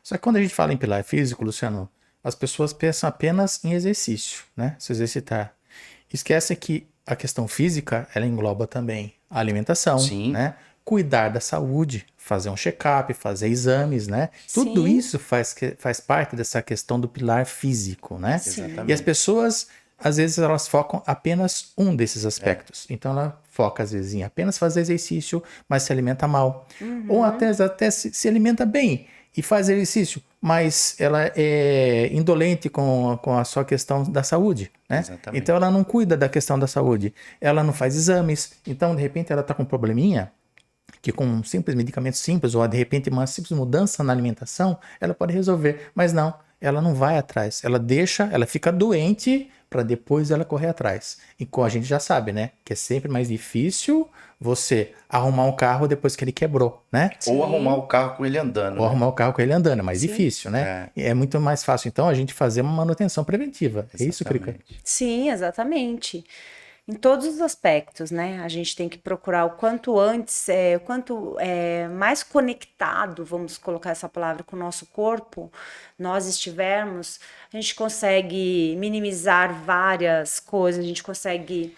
Só que quando a gente fala em pilar físico, Luciano, as pessoas pensam apenas em exercício, né? Se exercitar. Esquece que a questão física, ela engloba também a alimentação, Sim. né? Cuidar da saúde, fazer um check-up, fazer exames, né? Tudo Sim. isso faz parte dessa questão do pilar físico, né? Sim. Exatamente. E as pessoas, às vezes, elas focam apenas um desses aspectos. Então, ela foca, às vezes, em apenas fazer exercício, mas se alimenta mal. Ou até se alimenta bem e faz exercício, mas ela é indolente com a sua questão da saúde, né? Exatamente. Então, ela não cuida da questão da saúde. Ela não faz exames. Então, de repente, ela está com um probleminha que com um simples medicamento simples ou de repente uma simples mudança na alimentação, ela pode resolver, mas não, ela não vai atrás, ela fica doente para depois ela correr atrás. E como a gente já sabe, né, que é sempre mais difícil você arrumar um carro depois que ele quebrou, né? Ou Sim. arrumar o carro com ele andando. Ou arrumar o carro com ele andando, é mais Sim. difícil, né? É muito mais fácil então a gente fazer uma manutenção preventiva. É isso, Krika? Exatamente. Sim, exatamente. Em todos os aspectos, né? A gente tem que procurar o quanto antes, o quanto mais conectado, vamos colocar essa palavra, com o nosso corpo, nós estivermos, a gente consegue minimizar várias coisas, a gente consegue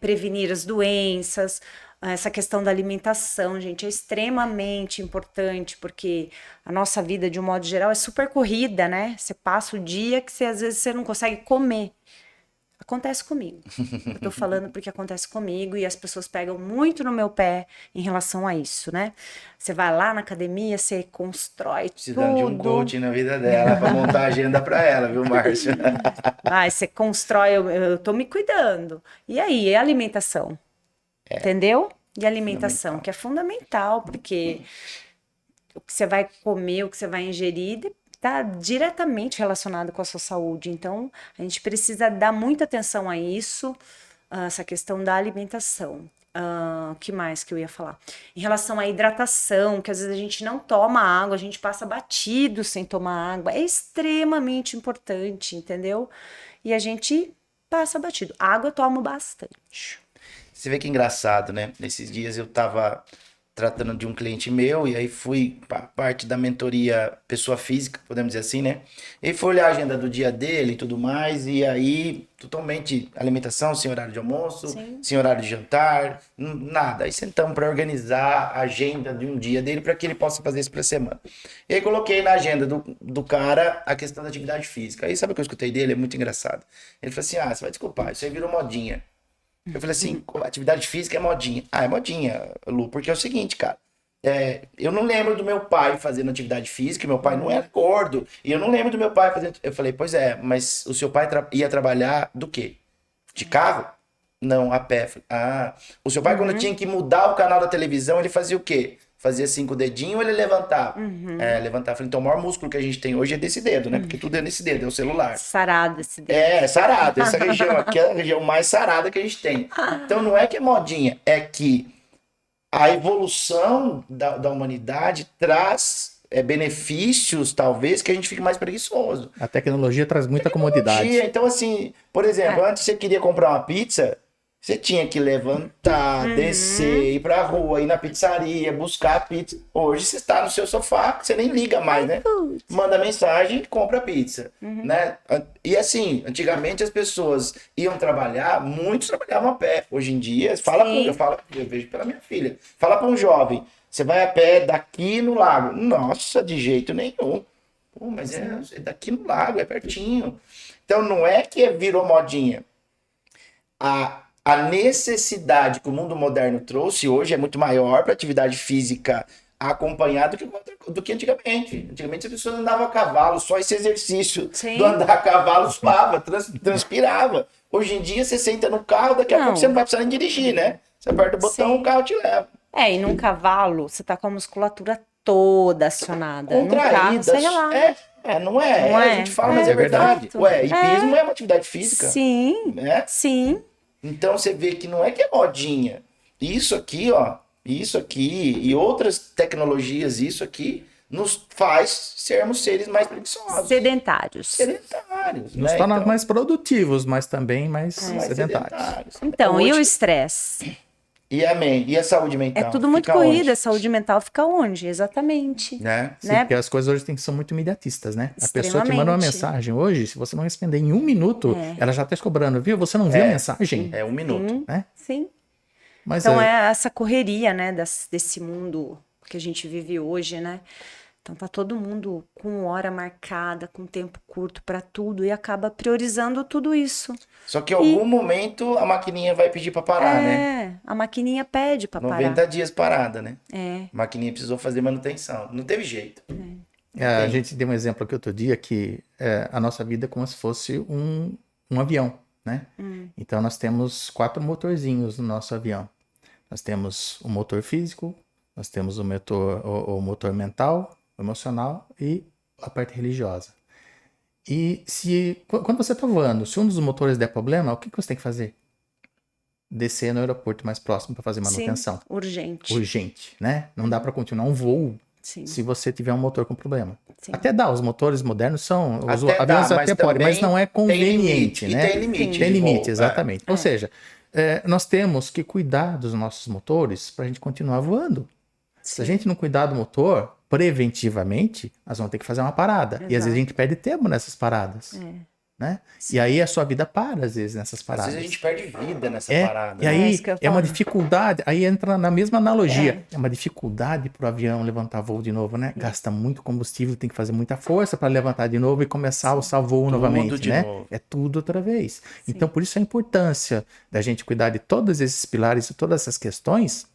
prevenir as doenças. Essa questão da alimentação, gente, é extremamente importante, porque a nossa vida, de um modo geral, é super corrida, né? Você passa o dia que às vezes você não consegue comer. Acontece comigo. Eu tô falando porque acontece comigo e as pessoas pegam muito no meu pé em relação a isso, né? Você vai lá na academia, você constrói Precisando de um tudo. coach na vida dela pra montar a agenda pra ela, viu, Márcio? Você constrói, eu tô me cuidando. E aí, a alimentação? Entendeu? E a alimentação, Fundamental. que é fundamental, porque o que você vai comer, o que você vai ingerir, está diretamente relacionado com a sua saúde. Então, a gente precisa dar muita atenção a isso, essa questão da alimentação. O que mais que eu ia falar? Em relação à hidratação, que às vezes a gente não toma água, a gente passa batido sem tomar água. É extremamente importante, entendeu? E a gente passa batido. Água eu tomo bastante. Você vê que engraçado, né? Nesses dias eu tava tratando de um cliente meu e aí fui para parte da mentoria pessoa física, podemos dizer assim, né? E fui olhar a agenda do dia dele e tudo mais e aí totalmente alimentação, sem horário de almoço, Sim. sem horário de jantar, nada. Aí sentamos para organizar a agenda de um dia dele para que ele possa fazer isso para semana. E aí coloquei na agenda do cara a questão da atividade física. Aí sabe o que eu escutei dele? É muito engraçado. Ele falou assim: você vai desculpar, isso aí virou modinha. Eu falei assim, atividade física é modinha. É modinha, Lu, porque é o seguinte, cara. Eu não lembro do meu pai fazendo atividade física, meu pai não era gordo. E eu não lembro do meu pai fazendo... Eu falei, pois é, mas o seu pai ia trabalhar do quê? De carro? Não, a pé. O seu pai quando tinha que mudar o canal da televisão, ele fazia o quê? Fazia 5 dedinhos ou ele levantava? Levantava. Falei, então o maior músculo que a gente tem hoje é desse dedo, né? Porque tudo é nesse dedo, é o celular. Sarado esse dedo. Sarado. Essa região aqui é a região mais sarada que a gente tem. Então não é que é modinha, é que a evolução da humanidade traz benefícios, talvez, que a gente fique mais preguiçoso. A tecnologia traz muita comodidade. Então, assim, por exemplo, antes você queria comprar uma pizza, você tinha que levantar, descer, ir pra rua, ir na pizzaria, buscar a pizza. Hoje você está no seu sofá, você nem liga mais, né? Manda mensagem e compra a pizza, né? E assim, antigamente as pessoas iam trabalhar, muitos trabalhavam a pé. Hoje em dia, eu vejo pela minha filha, fala para um jovem, você vai a pé daqui no lago. Nossa, de jeito nenhum. Pô, mas é daqui no lago, é pertinho. Então não é que virou modinha. A necessidade que o mundo moderno trouxe hoje é muito maior para atividade física acompanhada do que antigamente. Antigamente as pessoas andavam a cavalo, só esse exercício do andar a cavalo suava, transpirava. Hoje em dia você senta no carro, daqui a pouco você não vai precisar nem dirigir, né? Você aperta o botão, o carro te leva. E num cavalo você tá com a musculatura toda acionada. No carro, Contraídas. sei lá. Não é. Não A é? gente fala, mas é verdade. exato. Ué, hipismo é uma atividade física. Sim, Né? sim. Então você vê que não é que é modinha. Isso aqui, ó, isso aqui e outras tecnologias, isso aqui nos faz sermos seres mais preguiçosos. Sedentários. Sedentários. Nos né? torna Então, mais produtivos, mas também mais mais sedentários. Então, e o Hoje- estresse? E a saúde mental? É tudo muito Fica corrida. onde? A saúde mental fica onde? Exatamente. Né? Sim, Né? porque as coisas hoje são muito imediatistas, né? A pessoa te manda uma Extremamente. mensagem hoje, se você não responder em 1 minuto, ela já está te cobrando, viu? Você não viu a mensagem? É 1 minuto. Sim, Né? sim. Mas Então é essa correria, né, desse mundo que a gente vive hoje, né? Então tá todo mundo com hora marcada, com tempo curto para tudo e acaba priorizando tudo isso. Só que em algum momento a maquininha vai pedir pra parar, né? A maquininha pede para 90 parar. dias parada, né? É, A maquininha precisou fazer manutenção. Não teve jeito. a gente deu um exemplo aqui outro dia que a nossa vida é como se fosse um avião, né? Então nós temos 4 motorzinhos no nosso avião. Nós temos o motor físico, nós temos o motor mental, o emocional e a parte religiosa. E quando você está voando, se um dos motores der problema, o que você tem que fazer? Descer no aeroporto mais próximo para fazer manutenção. sim, urgente. Urgente, né? Não dá para continuar um voo Sim, se você tiver um motor com problema. sim. Até dá, os motores modernos são, os Até dá, aviões mas até podem, mas também não é tem conveniente, limite, né? e tem limite Tem de limite, voo, exatamente. Ou seja, nós temos que cuidar dos nossos motores para a gente continuar voando. Se a gente não cuidar do motor preventivamente, nós vamos ter que fazer uma parada. E às vezes a gente perde tempo nessas paradas. Né? E aí a sua vida para, às vezes, nessas Às paradas. vezes a gente perde vida nessa E parada. aí isso que eu ia é uma falar. dificuldade, aí entra na mesma analogia. É uma dificuldade para o avião levantar voo de novo, né? Gasta muito combustível, tem que fazer muita força para levantar de novo e começar a alçar o voo novamente, de né? novo. É tudo outra vez. Então, por isso a importância da gente cuidar de todos esses pilares e todas essas questões,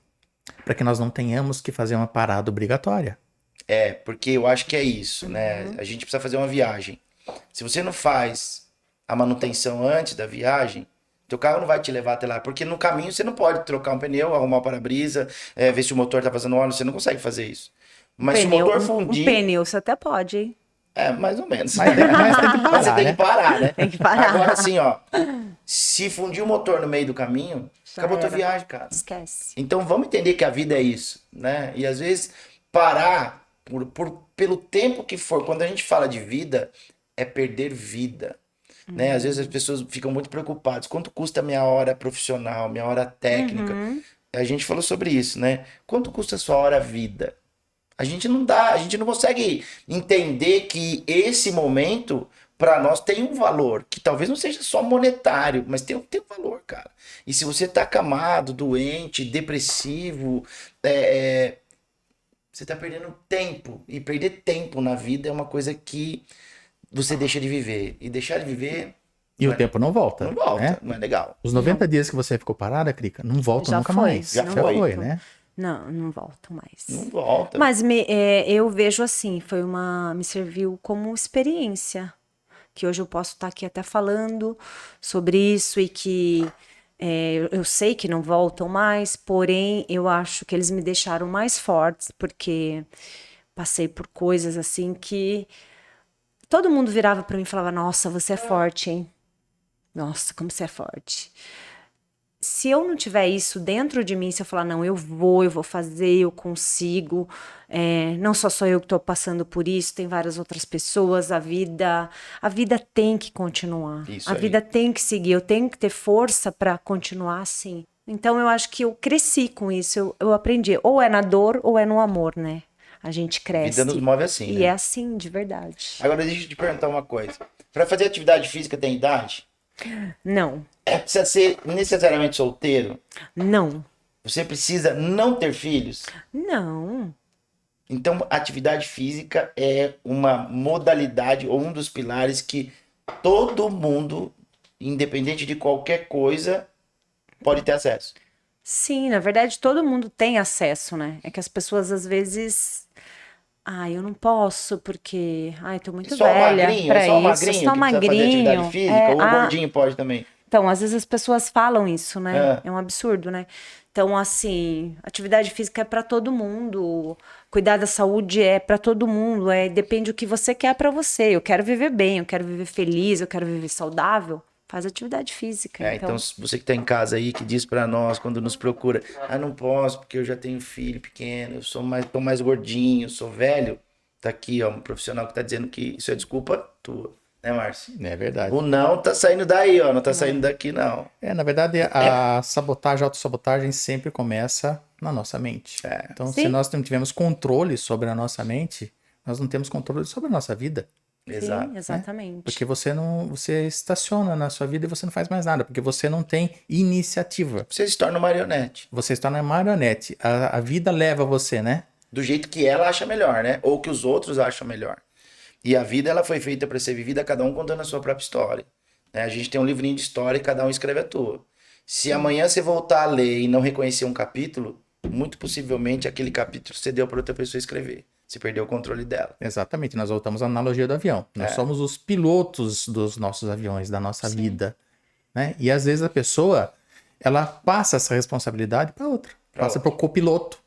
para que nós não tenhamos que fazer uma parada obrigatória. Porque eu acho que é isso, né? A gente precisa fazer uma viagem. Se você não faz a manutenção antes da viagem, teu carro não vai te levar até lá, porque no caminho você não pode trocar um pneu, arrumar o para-brisa, ver se o motor tá fazendo óleo, você não consegue fazer isso. Mas se o motor fundir, Um pneu você até pode, hein? mais ou menos. Mas tem que parar, Mas você tem né? que parar, né? Tem que parar. Agora assim, ó, se fundir o motor no meio do caminho, Já acabou tua era. viagem, cara. Esquece. Então vamos entender que a vida é isso, né? E às vezes parar pelo tempo que for, quando a gente fala de vida, é perder vida. Né? Às vezes as pessoas ficam muito preocupadas. Quanto custa a minha hora profissional, minha hora técnica? A gente falou sobre isso, né? Quanto custa a sua hora vida? A gente não consegue entender que esse momento para nós tem um valor, que talvez não seja só monetário, mas tem um valor, cara. E se você tá acamado, doente, depressivo, você tá perdendo tempo. E perder tempo na vida é uma coisa que você deixa de viver. E deixar de viver E o tempo não volta. não volta, Né? não é legal. Os 90 dias que você ficou parada, Crica, não voltam Já nunca foi, mais. já Já foi. foi, né? Não volto mais. Não volta. Mas eu vejo assim, me serviu como experiência, que hoje eu posso estar aqui até falando sobre isso e que eu sei que não voltam mais, porém eu acho que eles me deixaram mais fortes, porque passei por coisas assim que todo mundo virava para mim e falava, nossa, você é forte, hein? Nossa, como você é forte. Se eu não tiver isso dentro de mim, se eu falar, não, eu vou fazer, eu consigo, não sou eu que estou passando por isso, tem várias outras pessoas, a vida tem que continuar, Isso a aí. vida tem que seguir, eu tenho que ter força para continuar assim. Então eu acho que eu cresci com isso, eu aprendi, ou é na dor ou é no amor, né? A gente A cresce. vida nos move assim, E né? é assim, de verdade. Agora deixa eu te perguntar uma coisa. Pra fazer atividade física tem idade? Não, Precisa ser necessariamente solteiro? não, Você precisa não ter filhos? não. Então, atividade física é uma modalidade ou um dos pilares que todo mundo, independente de qualquer coisa, pode ter acesso. Sim, na verdade todo mundo tem acesso, né? É que as pessoas às vezes, eu não posso porque, tô muito Só o velha magrinho, pra é só o isso, magrinho só que precisa fazer atividade magrinho. física ou o gordinho pode também? Então, às vezes as pessoas falam isso, né? É. É um absurdo, né? Então, assim, atividade física é para todo mundo, cuidar da saúde é para todo mundo, depende do que você quer para você. Eu quero viver bem, eu quero viver feliz, eu quero viver saudável, faz atividade física. Então, você que tá em casa aí, que diz pra nós, quando nos procura, não posso porque eu já tenho filho pequeno, eu tô mais gordinho, sou velho, tá aqui, ó, um profissional que tá dizendo que isso é desculpa tua, né, Márcio? É verdade. O não tá saindo daí, ó, não tá saindo daqui, não. Na verdade, a sabotagem, a autossabotagem sempre começa na nossa mente. Então, Sim. se nós não tivermos controle sobre a nossa mente, nós não temos controle sobre a nossa vida. Exato. Sim, exatamente. Porque você estaciona na sua vida e você não faz mais nada, porque você não tem iniciativa. Você se torna marionete. Você está na marionete. A vida leva você, né? Do jeito que ela acha melhor, né? Ou que os outros acham melhor. E a vida, ela foi feita para ser vivida, cada um contando a sua própria história. Né? A gente tem um livrinho de história e cada um escreve a tua. Se amanhã você voltar a ler e não reconhecer um capítulo, muito possivelmente aquele capítulo você deu para outra pessoa escrever. Você perdeu o controle dela. Exatamente, nós voltamos à analogia do avião. Nós somos os pilotos dos nossos aviões, da nossa vida. Né? E às vezes a pessoa, ela passa essa responsabilidade para outra. Passa para o copiloto.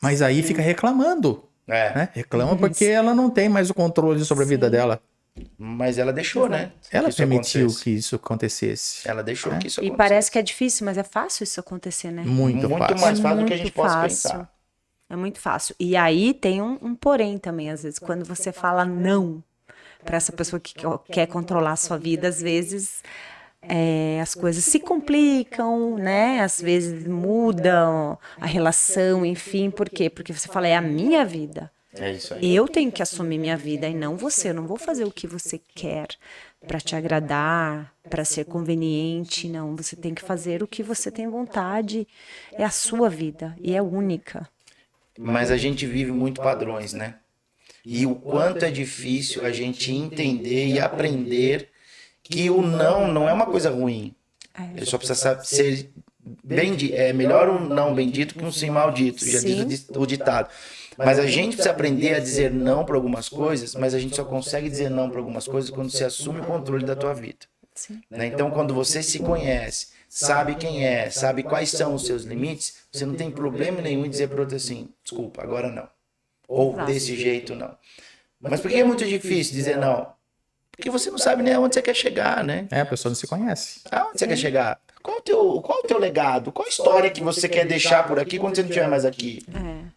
Mas aí fica reclamando. Né? Reclama porque ela não tem mais o controle sobre a vida dela. Mas ela deixou, né? Ela permitiu que isso acontecesse. Ela deixou que isso E acontecesse. parece que é difícil, mas é fácil isso acontecer, né? Muito fácil. mais fácil do que a gente Muito possa fácil. pensar. É muito fácil. E aí tem um porém também, às vezes, quando você fala não para essa pessoa que quer controlar a sua vida, às vezes as coisas se complicam, né? Às vezes mudam a relação, enfim. Por quê? Porque você fala, é a minha vida. É isso aí. Eu tenho que assumir minha vida e não você. Eu não vou fazer o que você quer para te agradar, para ser conveniente. Não, você tem que fazer o que você tem vontade. É a sua vida e é única. Mas a gente vive muito padrões, né? E o quanto é difícil a gente entender e aprender que o não é uma coisa ruim. Ele só precisa ser melhor um não bendito que um sim maldito, já diz o ditado. Mas a gente precisa aprender a dizer não para algumas coisas, mas a gente só consegue dizer não para algumas coisas quando você assume o controle da tua vida. Né? Então, quando você se conhece, sabe quem é, sabe quais são os seus limites, você não tem problema nenhum em dizer para outro assim, desculpa, agora não. Ou desse jeito não. Mas por que é muito difícil dizer não? Porque você não sabe nem aonde você quer chegar, né? A pessoa não se conhece. Aonde você quer chegar? Qual o teu legado? Qual a história que você quer deixar por aqui quando você não estiver mais aqui?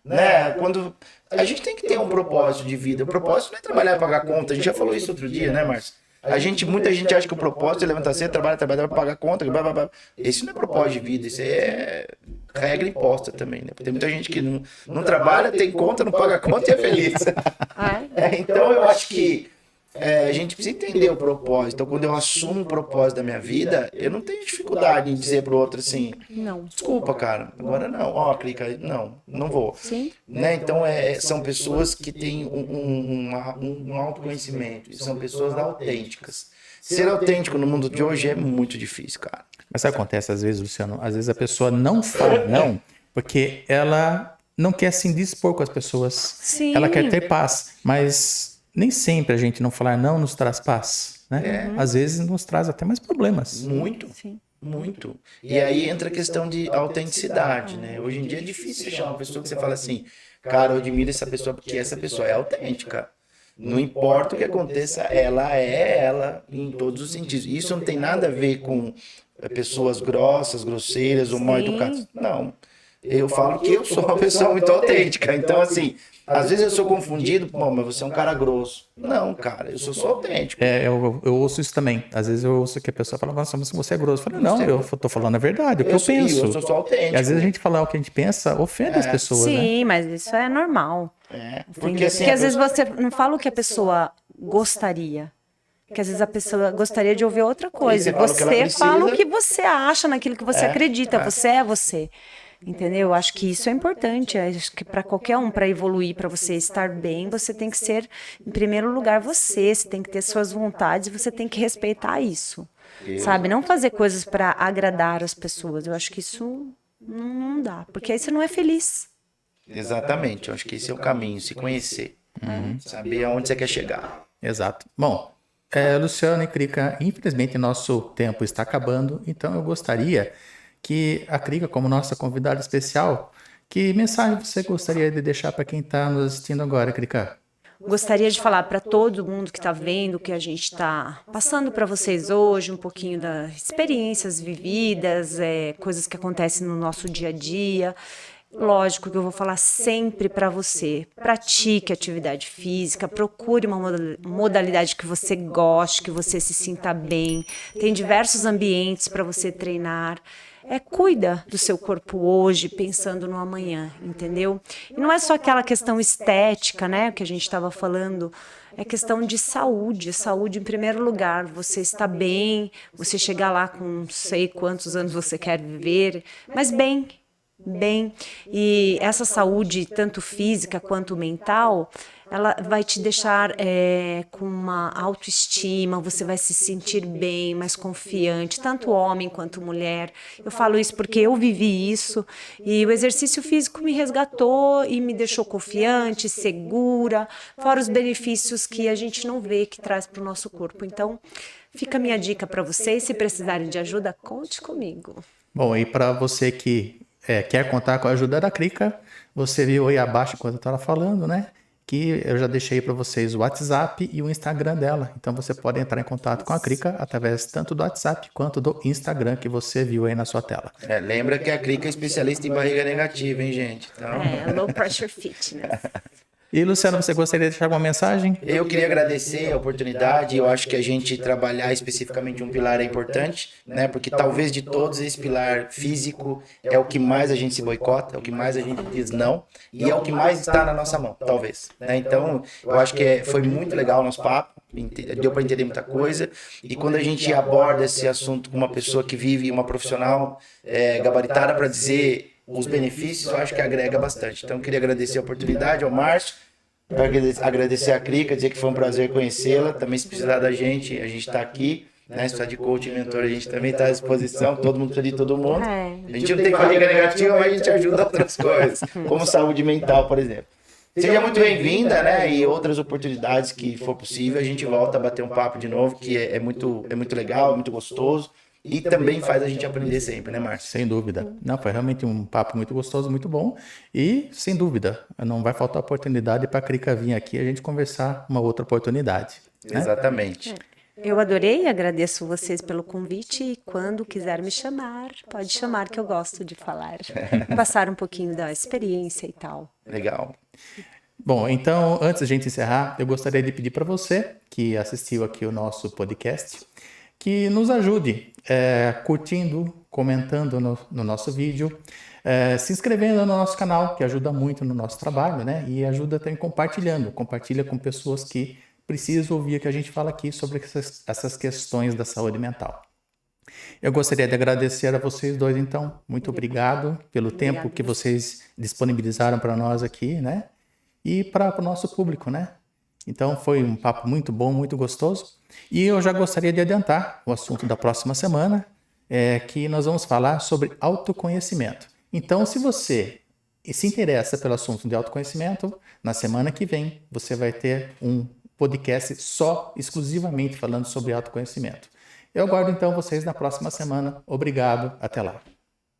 Né? Quando a gente tem que ter um propósito de vida. O propósito não é trabalhar e pagar conta. A gente já falou isso outro dia, né, Márcio? Muita gente acha que o propósito é levantar cedo, trabalhar para pagar conta. Blá, blá, blá. Esse não é propósito de vida, isso é regra imposta também, né? Porque tem muita gente que não trabalha, tem conta, não paga conta e é feliz. Então eu acho que a gente precisa entender o propósito. Então, quando eu assumo o propósito da minha vida, eu não tenho dificuldade em dizer pro outro assim, não, desculpa, cara, agora não. Ó, clica, não vou. Sim. Né? Então, são pessoas que têm um autoconhecimento, são pessoas autênticas. Ser autêntico no mundo de hoje é muito difícil, cara. Mas sabe o que acontece às vezes, Luciano? Às vezes a pessoa não fala não, porque ela não quer se indispor com as pessoas. Sim. Ela quer ter paz, mas nem sempre a gente não falar não nos traz paz, né? Às vezes nos traz até mais problemas. Muito. Sim. Muito. E aí entra a questão de autenticidade, né? Hoje em dia é difícil achar uma pessoa que você fala assim, cara, eu admiro essa pessoa porque essa pessoa é autêntica. Não importa o que aconteça, ela é ela em todos os sentidos. Isso não tem nada a ver com pessoas grossas, grosseiras ou mal educadas. Não. Eu falo que eu sou uma pessoa muito autêntica. Então, assim, às vezes eu sou confundido, mas você é um cara grosso. Não, cara, eu sou só autêntico. Eu ouço isso também. Às vezes eu ouço que a pessoa fala, nossa, mas você é grosso. Eu falo, não, eu tô falando a verdade, o que eu penso. Eu sou só autêntico. E às vezes a gente falar o que a gente pensa ofende as pessoas, Sim, né? mas isso é normal. Porque assim, às vezes você não fala o que a pessoa gostaria. Porque às vezes a pessoa gostaria de ouvir outra coisa. Você fala o que você acha naquilo que você acredita. Você é você. Entendeu? Eu acho que isso é importante. Eu acho que para qualquer um, para evoluir, para você estar bem, você tem que ser, em primeiro lugar, você tem que ter suas vontades e você tem que respeitar isso. Sabe? Não fazer coisas para agradar as pessoas. Eu acho que isso não dá, porque aí você não é feliz. Exatamente, eu acho que esse é o caminho, se conhecer. Saber aonde você quer chegar. Exato. Bom, Luciano e Krika, infelizmente nosso tempo está acabando, então eu gostaria que a Krika, como nossa convidada especial, que mensagem você gostaria de deixar para quem está nos assistindo agora, Krika? Gostaria de falar para todo mundo que está vendo o que a gente está passando para vocês hoje, um pouquinho das experiências vividas, coisas que acontecem no nosso dia a dia. Lógico que eu vou falar sempre para você, pratique atividade física, procure uma modalidade que você goste, que você se sinta bem. Tem diversos ambientes para você treinar. Cuida do seu corpo hoje, pensando no amanhã, entendeu? E não é só aquela questão estética, né, que a gente estava falando, é questão de saúde em primeiro lugar. Você está bem, você chegar lá com não sei quantos anos você quer viver, mas bem. E essa saúde, tanto física quanto mental, ela vai te deixar com uma autoestima, você vai se sentir bem, mais confiante, tanto homem quanto mulher. Eu falo isso porque eu vivi isso e o exercício físico me resgatou e me deixou confiante, segura, fora os benefícios que a gente não vê que traz para o nosso corpo. Então, fica a minha dica para vocês, se precisarem de ajuda, conte comigo. Bom, e para você que quer contar com a ajuda da Krika, você viu aí abaixo quando eu estava falando, né? Que eu já deixei para vocês o WhatsApp e o Instagram dela. Então você pode entrar em contato com a Krika através tanto do WhatsApp quanto do Instagram que você viu aí na sua tela. Lembra que a Krika é especialista em barriga negativa, hein, gente? Então... low pressure fitness. E, Luciano, você gostaria de deixar alguma mensagem? Eu queria agradecer a oportunidade. Eu acho que a gente trabalhar especificamente um pilar é importante, né? Porque talvez de todos esse pilar físico é o que mais a gente se boicota, é o que mais a gente diz não, e é o que mais está na nossa mão, talvez, né? Então, eu acho que foi muito legal o nosso papo, deu para entender muita coisa, e quando a gente aborda esse assunto com uma pessoa que vive, uma profissional gabaritada para dizer os benefícios, eu acho que agrega bastante. Então, eu queria agradecer a oportunidade ao Márcio, agradecer a Krika, dizer que foi um prazer conhecê-la. Também, se precisar da gente, a gente está aqui, né? Se precisar de coach e mentor, a gente também está à disposição. Todo mundo precisa de todo mundo. A gente não tem barriga negativa, mas a gente ajuda outras coisas, como saúde mental, por exemplo. Seja muito bem-vinda, né? E outras oportunidades que for possível, a gente volta a bater um papo de novo, que é muito legal, é muito gostoso. E também faz a gente aprender sempre, né, Márcio? Sem dúvida. Não, foi realmente um papo muito gostoso, muito bom. E, sem dúvida, não vai faltar oportunidade para a Krika vir aqui e a gente conversar uma outra oportunidade. Né? Exatamente. Eu adorei, agradeço vocês pelo convite e quando quiser me chamar, pode chamar que eu gosto de falar. Passar um pouquinho da experiência e tal. Legal. Bom, então, antes da gente encerrar, eu gostaria de pedir para você que assistiu aqui o nosso podcast, que nos ajude curtindo, comentando no nosso vídeo, se inscrevendo no nosso canal, que ajuda muito no nosso trabalho, né? E ajuda também compartilha com pessoas que precisam ouvir o que a gente fala aqui sobre essas questões da saúde mental. Eu gostaria de agradecer a vocês dois, então. Muito obrigado pelo tempo que vocês disponibilizaram para nós aqui, né? E para o nosso público, né? Então, foi um papo muito bom, muito gostoso. E eu já gostaria de adiantar o assunto da próxima semana, que nós vamos falar sobre autoconhecimento. Então, se você se interessa pelo assunto de autoconhecimento, na semana que vem você vai ter um podcast exclusivamente falando sobre autoconhecimento. Eu aguardo então vocês na próxima semana. Obrigado, até lá.